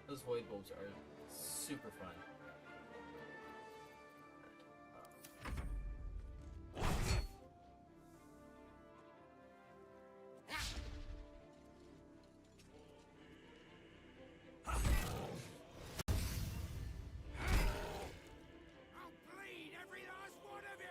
Those void bulbs are super fun. I'll bleed every last one of you!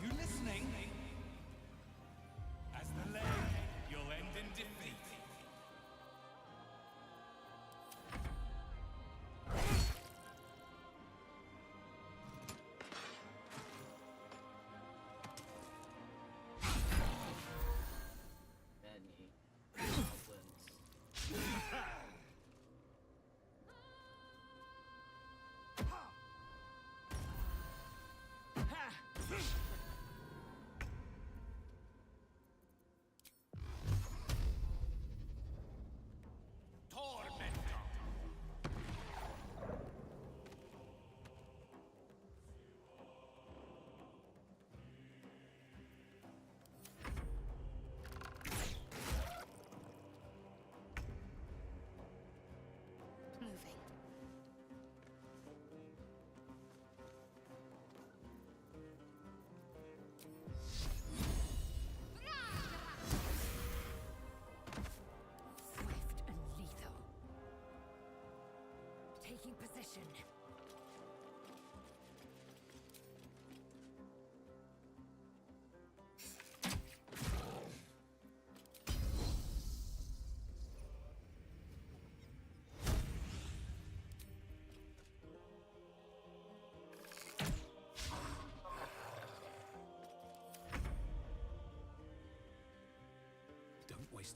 You listening? As the lay, you'll end in defeat. Many goblins. Moving. Swift and lethal. Taking position.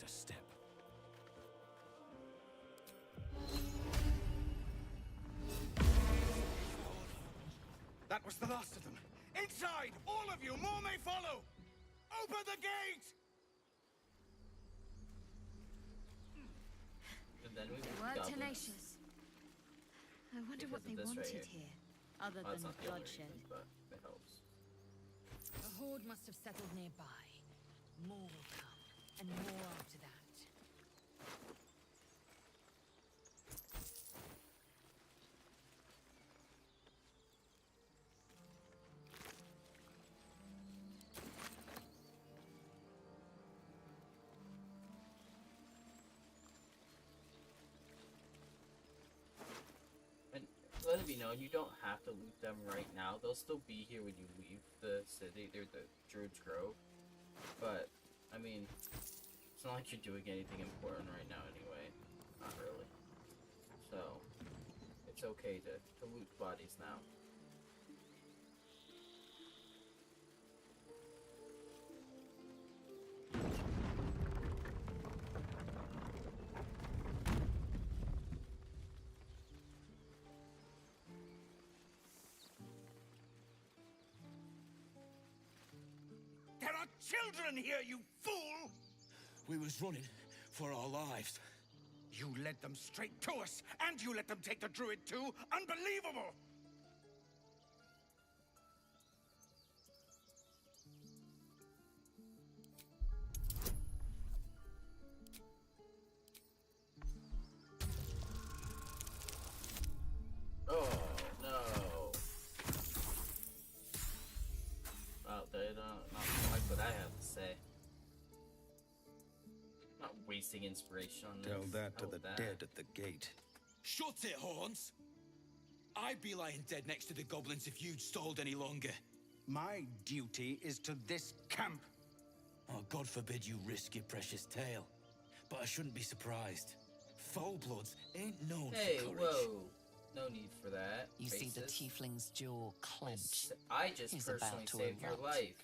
a step. That was the last of them. Inside! All of you! More may follow! Open the gate! And then we They were goblins. tenacious. I wonder what they Because of this wanted right here. here, other Well, that's than not the only bloodshed. reason, but it helps. A horde must have settled nearby. More will come, and more after that. And let it be known, you don't have to loot them right now. They'll still be here when you leave the city. They're the Druid's Grove. But, I mean, it's not like you're doing anything important right now anyway. Not really. So, it's okay to loot bodies now. There are children here, you fool! We was running for our lives. You led them straight to us, and you let them take the druid too? Unbelievable! Oh, no. Wow, they don't not like what I have to say. Not wasting inspiration on this. Tell that to How the that? dead at the gate. Shut it, Horns! I'd be lying dead next to the goblins if you'd stalled any longer. My duty is to this camp. Oh, God forbid you risk your precious tail. But I shouldn't be surprised. Foul bloods ain't known Hey, for courage. whoa. No need for that. You see the Racist. tiefling's jaw clench. I just He's personally about to saved your erupt. life.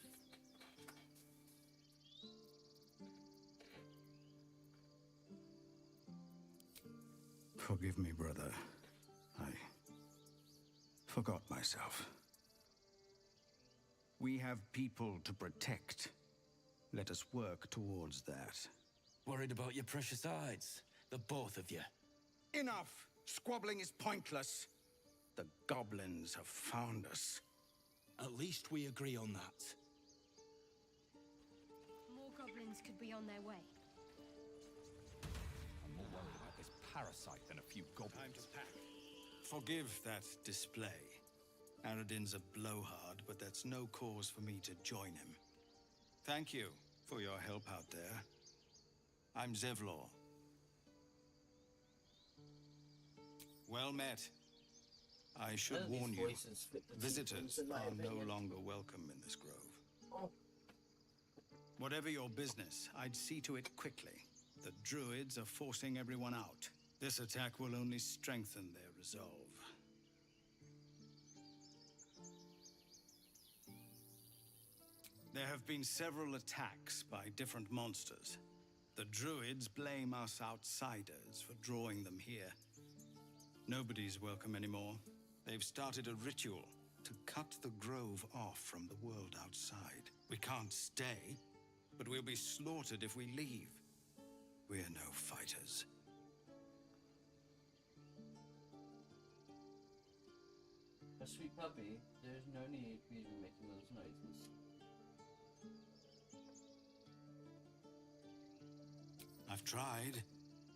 Forgive me, brother. I forgot myself. We have people to protect. Let us work towards that. Worried about your precious hides? The both of you. Enough! Squabbling is pointless. The goblins have found us. At least we agree on that. More goblins could be on their way. I'm more worried about this parasite than a few goblins. Time to pack. Forgive that display. Aradin's a blowhard, but that's no cause for me to join him. Thank you for your help out there. I'm Zevlor. Well met. I should None of these warn you, voices fit the visitors tieflings, in my are no opinion. longer welcome in this grove. Oh. Whatever your business, I'd see to it quickly. The druids are forcing everyone out. This attack will only strengthen their resolve. There have been several attacks by different monsters. The druids blame us outsiders for drawing them here. Nobody's welcome anymore. They've started a ritual to cut the grove off from the world outside. We can't stay, but we'll be slaughtered if we leave. We're no fighters. A sweet puppy, there's no need for you to be making those noises. I've tried.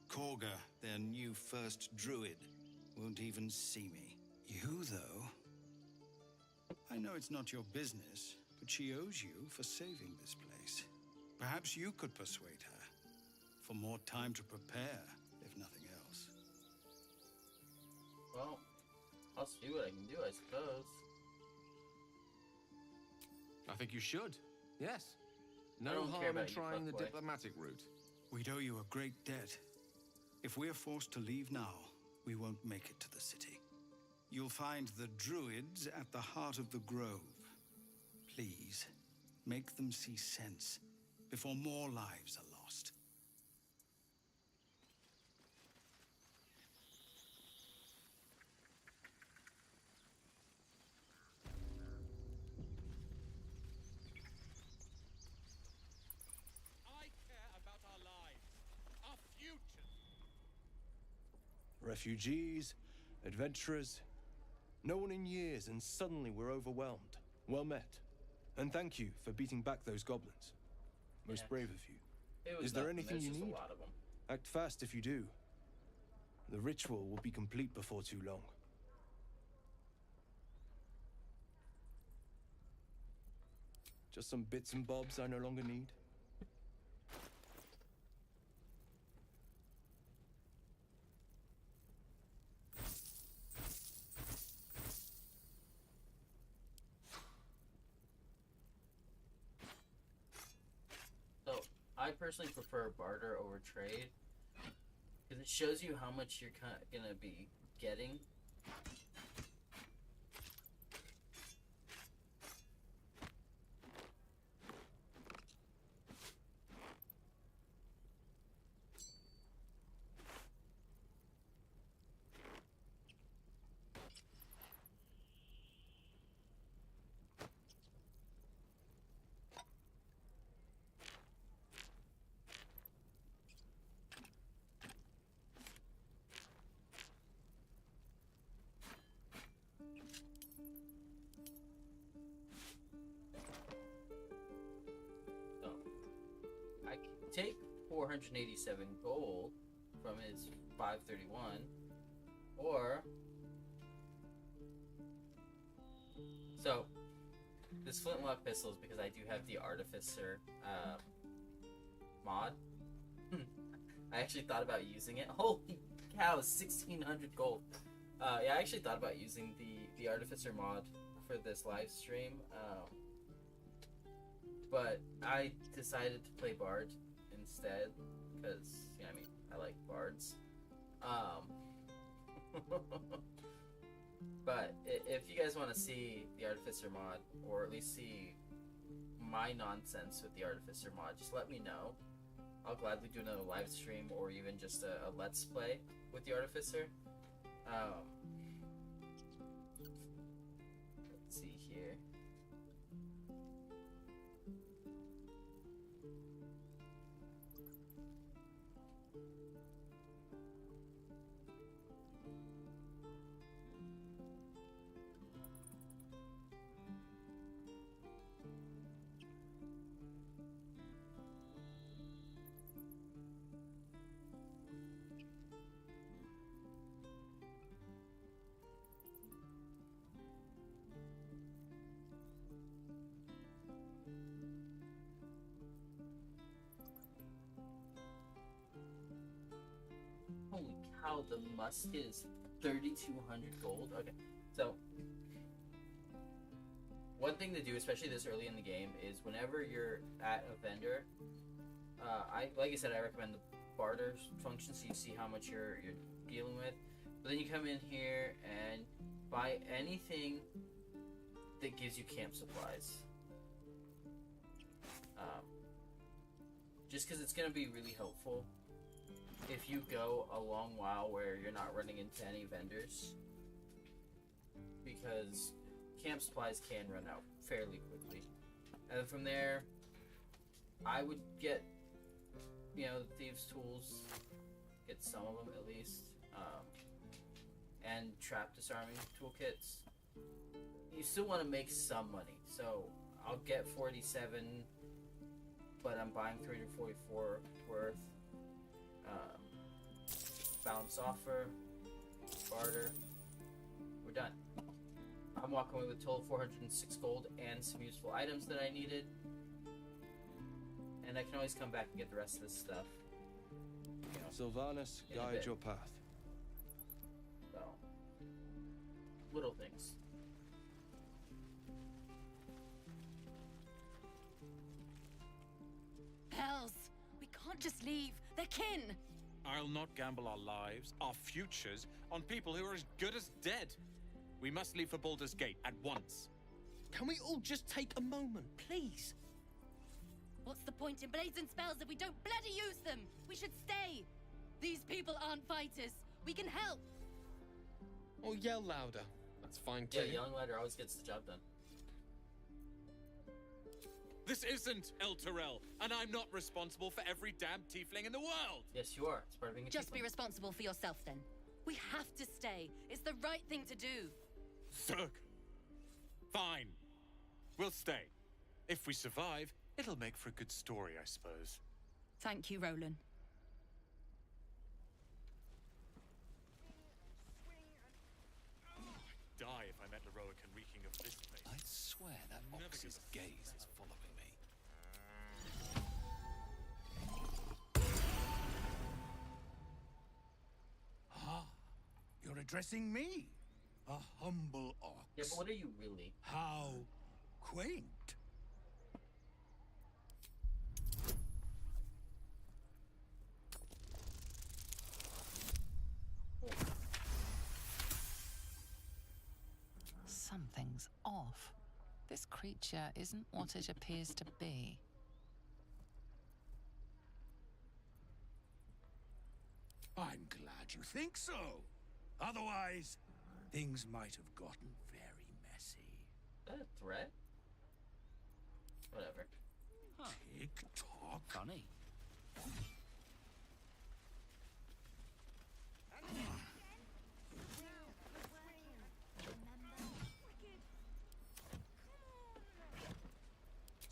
Korga, their new first druid, won't even see me. You, though? I know it's not your business, but she owes you for saving this place. Perhaps you could persuade her. For more time to prepare, if nothing else. Well, I'll see what I can do, I suppose. I think you should. Yes. I No don't care harm in about you, trying the fuckboy. diplomatic route. We'd owe you a great debt. If we're forced to leave now, we won't make it to the city. You'll find the druids at the heart of the grove. Please, make them see sense before more lives are lost. Refugees, adventurers. No one in years, and suddenly we're overwhelmed. Well met. And thank you for beating back those goblins. Most brave of you. It was Is there nothing, anything there's you just need? a lot of them. Act fast if you do. The ritual will be complete before too long. Just some bits and bobs I no longer need. So, I personally prefer barter over trade. Because it shows you how much you're gonna be getting. Take 487 gold from his 531, or so this flintlock pistol is because I do have the artificer mod. I actually thought about using it. Holy cow, 1600 gold. Yeah, I actually thought about using the artificer mod for this live stream, but I decided to play Bard instead, because, you know, I mean, I like bards. But if you guys want to see the Artificer mod, or at least see my nonsense with the Artificer mod, just let me know. I'll gladly do another live stream, or even just a Let's Play with the Artificer. Let's see here. Holy cow, the musket is 3,200 gold. Okay, so one thing to do, especially this early in the game, is whenever you're at a vendor, like I said, I recommend the barter function so you see how much you're dealing with. But then you come in here and buy anything that gives you camp supplies. Just because it's going to be really helpful if you go a long while where you're not running into any vendors, because camp supplies can run out fairly quickly. And from there, I would get, you know, the thieves' tools, get some of them at least, and trap disarming toolkits. You still want to make some money, so I'll get 47, but I'm buying 344 worth. Balance offer, barter, we're done. I'm walking away with a total of 406 gold and some useful items that I needed. And I can always come back and get the rest of this stuff. You know, Sylvanas, guide your path. So, little things. Hells! We can't just leave. They're kin! I'll not gamble our lives, our futures, on people who are as good as dead. We must leave for Baldur's Gate at once. Can we all just take a moment, please? What's the point in blades and spells if we don't bloody use them? We should stay! These people aren't fighters. We can help! Or yell louder. That's fine too. Yeah, yelling louder always gets the job done. This isn't El Terrell, and I'm not responsible for every damn tiefling in the world! Yes, you are. It's part of being a Just tiefling. be responsible for yourself, then. We have to stay. It's the right thing to do. Zerg. Fine. We'll stay. If we survive, it'll make for a good story, I suppose. Thank you, Roland. Die if I met Leroican reeking of this place. I swear that Ox's gaze is following me. Ah, you're addressing me, a humble ox. Yeah, but what are you really? How quaint. Something's off. This creature isn't what it appears to be. I'm glad you think so. Otherwise, things might have gotten very messy. Is that a threat? Whatever. Tick-tock. Funny.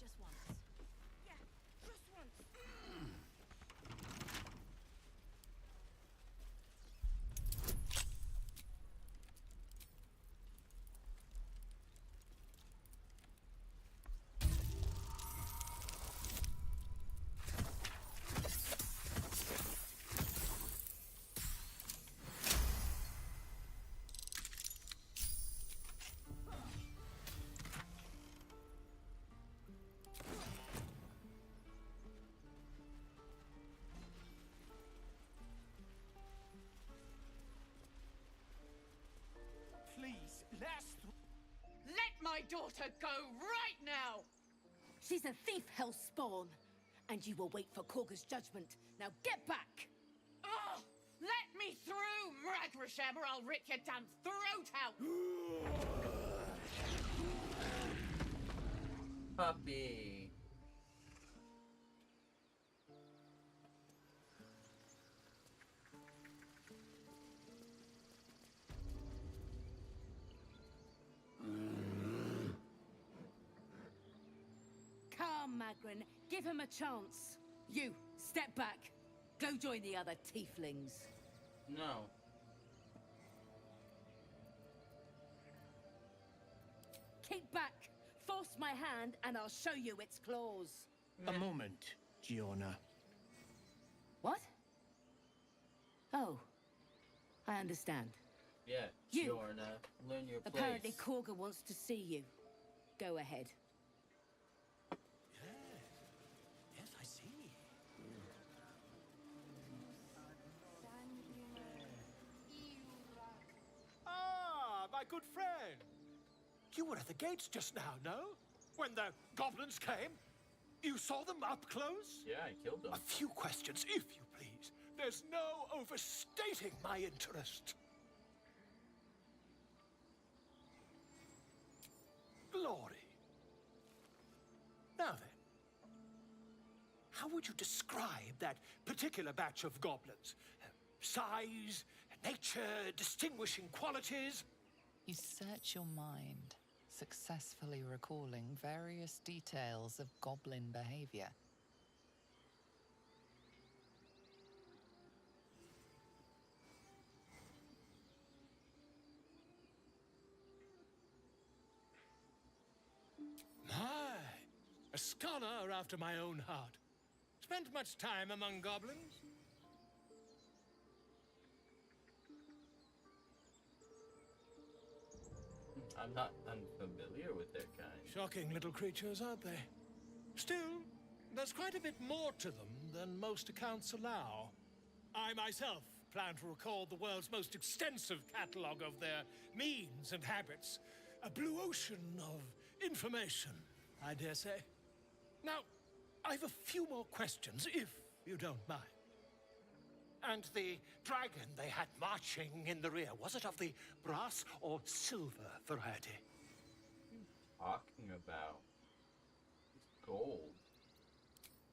Just once. Yeah, just once. Please, last. Let my daughter go right now! She's a thief, hellspawn. And you will wait for Korga's judgment. Now get back! Oh! Let me through, Mragrasham, or I'll rip your damn throat out! Puppy. Come, Magrin, give him a chance. You, step back. Go join the other tieflings. No. Keep back. Force my hand, and I'll show you its claws. A moment, Giorna. What? Oh. I understand. Yeah, You. Giorna, learn your place. Apparently Korga wants to see you. Go ahead. Yes, I see. Ah, my good friend. You were at the gates just now, no? When the goblins came? You saw them up close? Yeah, I killed them. A few questions, if you please. There's no overstating my interest. Glory. Now then, how would you describe that particular batch of goblins? Size, nature, distinguishing qualities? You search your mind, successfully recalling various details of goblin behavior. My, a scholar after my own heart. Spent much time among goblins? I'm not unfamiliar with their kind. Shocking little creatures, aren't they? Still, there's quite a bit more to them than most accounts allow. I myself plan to record the world's most extensive catalogue of their means and habits. A blue ocean of information, I dare say. Now, I've a few more questions, if you don't mind. And the dragon they had marching in the rear, was it of the brass or silver variety? Talking about? It's gold.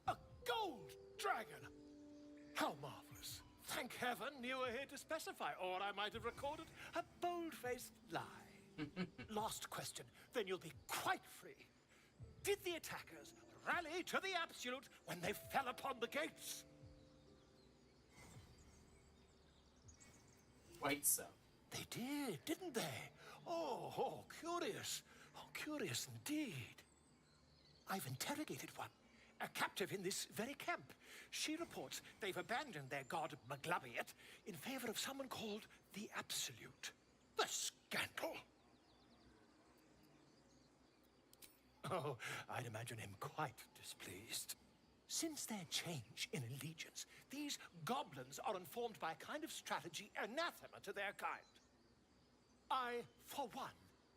A gold dragon! How marvelous. Thank heaven 7, you were here to specify, or I might have recorded a bold-faced lie. Last question, then you'll be quite free. Did the attackers rally to the Absolute when they fell upon the gates? Quite so. They did, didn't they? Oh, curious. Oh, curious indeed. I've interrogated one, a captive in this very camp. She reports they've abandoned their god Maglabiat in favor of someone called the Absolute. The scandal! Oh, I'd imagine him quite displeased. Since their change in allegiance, these goblins are informed by a kind of strategy anathema to their kind. I, for one,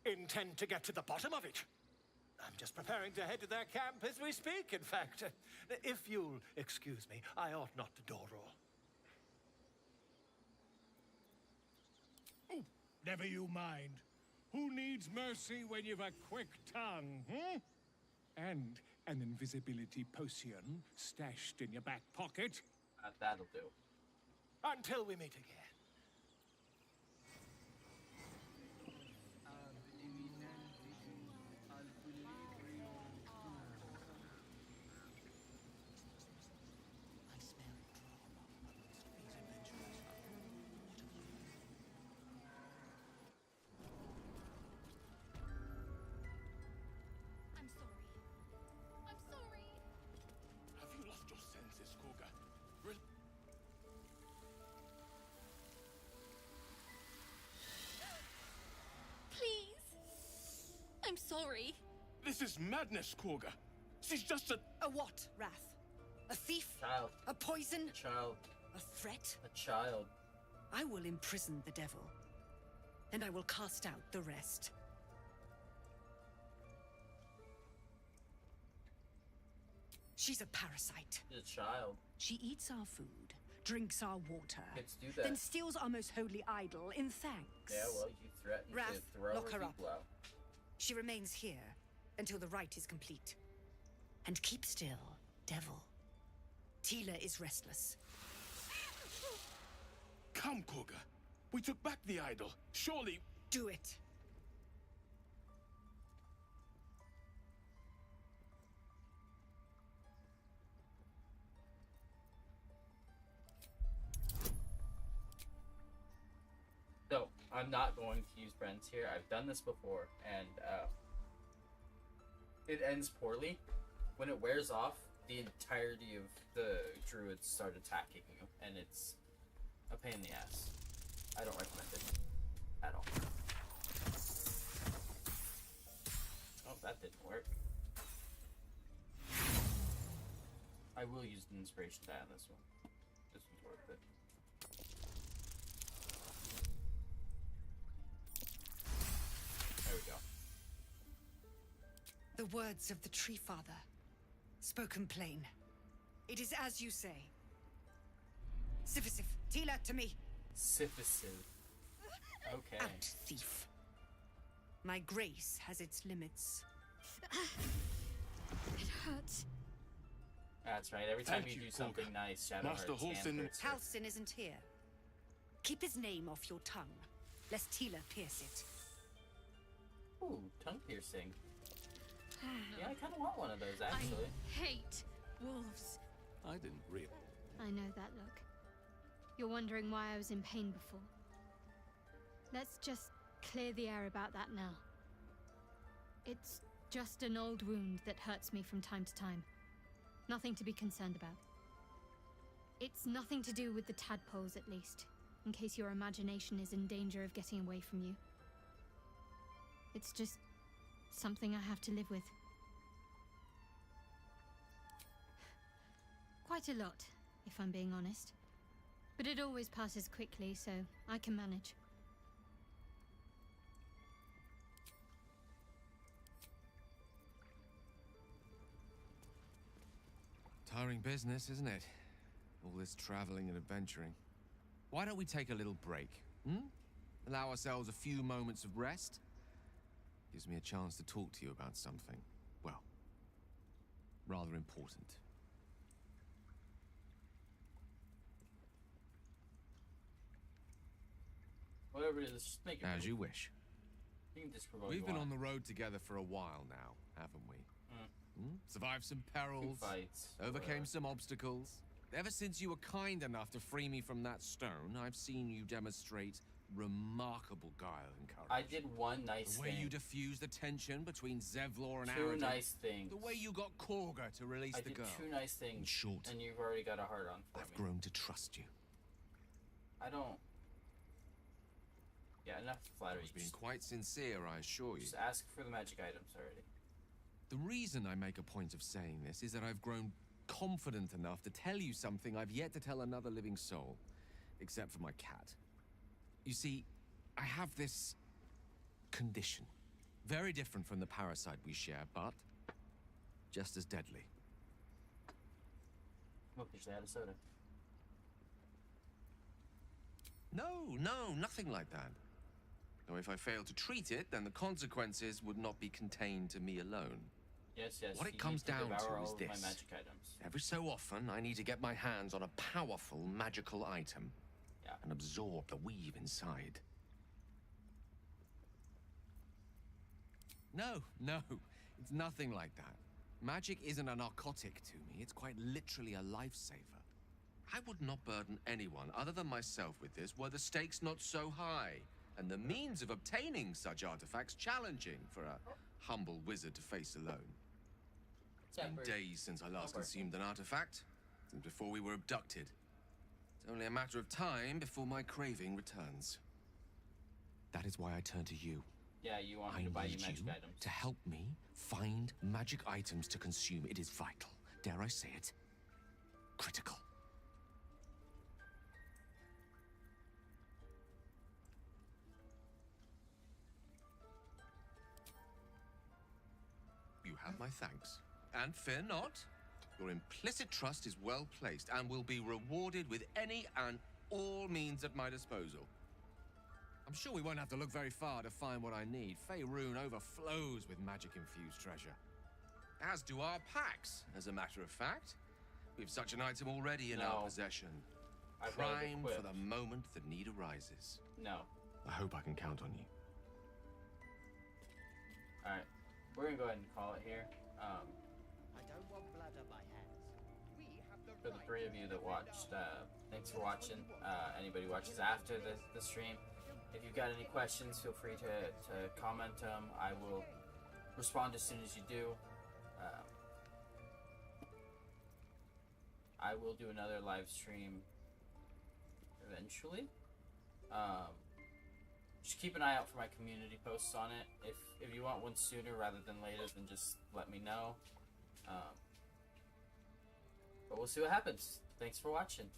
intend to get to the bottom of it. I'm just preparing to head to their camp as we speak, in fact. If you'll excuse me, I ought not to door roll. Oh, never you mind. Who needs mercy when you've a quick tongue, hmm? And an invisibility potion stashed in your back pocket? That'll do. Until we meet again. Have you lost your senses, Koga? Please. I'm sorry. This is madness, Koga. She's just a... A what, Wrath? A thief? Child. A poison? A child. A threat? A child. I will imprison the devil, and I will cast out the rest. She's a parasite. She's a child. She eats our food, drinks our water, Kids do that. then steals our most holy idol in thanks. Yeah, well, you threatened Wrath, to throw lock her up. people out. She remains here until the rite is complete. And keep still, devil. Tila is restless. Come, Koga. We took back the idol. Surely... Do it. So, I'm not going to use Brents here. I've done this before, and it ends poorly. When it wears off, the entirety of the druids start attacking you, and it's a pain in the ass. I don't recommend it at all. Oh, that didn't work. I will use an inspiration die on this one. This one's worth it. There we go. The words of the Tree Father, spoken plain. It is as you say. Sifisif, Tila, to me. Sifisif. Okay. Out, thief. My grace has its limits. It hurts. That's right. Every time Thank you you, do something Koga. nice, Shadow Master Heart's hand Halsin- hurts her. Halsin isn't here. Keep his name off your tongue, lest Tila pierce it. Ooh, tongue piercing. Yeah, I kind of want one of those, actually. I hate wolves. I didn't really. I know that look. You're wondering why I was in pain before. Let's just clear the air about that now. It's just an old wound that hurts me from time to time. Nothing to be concerned about. It's nothing to do with the tadpoles, at least, in case your imagination is in danger of getting away from you. It's just something I have to live with. Quite a lot, if I'm being honest. But it always passes quickly, so I can manage. Tiring business, isn't it? All this traveling and adventuring. Why don't we take a little break, hmm? Allow ourselves a few moments of rest? Gives me a chance to talk to you about something, well, rather important. Whatever it is, just make it. As you wish. You can disprove all We've you been want. on the road together for a while now, haven't we? Survived some perils, fights, overcame some obstacles. Ever since you were kind enough to free me from that stone, I've seen you demonstrate remarkable guile and courage. I did one nice thing. The way thing. you diffused the tension between Zevlor and Two Aradin. nice things. The way you got Korga to release the girl. I did two nice things. In short, and you've already got a hard on for I've grown to trust you. I don't. Yeah, enough flattery. I was being quite sincere, I assure you. Just ask for the magic items already. The reason I make a point of saying this is that I've grown confident enough to tell you something I've yet to tell another living soul, except for my cat. You see, I have this condition. Very different from the parasite we share, but just as deadly. Look, they had a soda. No, nothing like that. Though if I fail to treat it, then the consequences would not be contained to me alone. Yes. What it comes down to is this. My magic items. Every so often, I need to get my hands on a powerful magical item. Yeah. And absorb the weave inside. No, it's nothing like that. Magic isn't a narcotic to me, it's quite literally a lifesaver. I would not burden anyone other than myself with this were the stakes not so high, and the means of obtaining such artifacts challenging for a humble wizard to face alone. It's been days since I last consumed an artifact, since before we were abducted. It's only a matter of time before my craving returns. That is why I turn to you. Yeah, you want me to buy you magic items. To help me find magic items to consume. It is vital. Dare I say it? Critical. You have my thanks. And fear not. Your implicit trust is well placed and will be rewarded with any and all means at my disposal. I'm sure we won't have to look very far to find what I need. Faerun overflows with magic-infused treasure. As do our packs, as a matter of fact. We have such an item already in our possession. Prime for the moment the need arises. No. I hope I can count on you. Alright. We're gonna go ahead and call it here. I don't want blood on my hands. We have the For the three of you that watched, thanks for watching. Anybody watches after the stream, if you've got any questions, feel free to comment them. I will respond as soon as you do. I will do another live stream eventually. Just keep an eye out for my community posts on it. If you want one sooner rather than later, then just let me know. But we'll see what happens. Thanks for watching.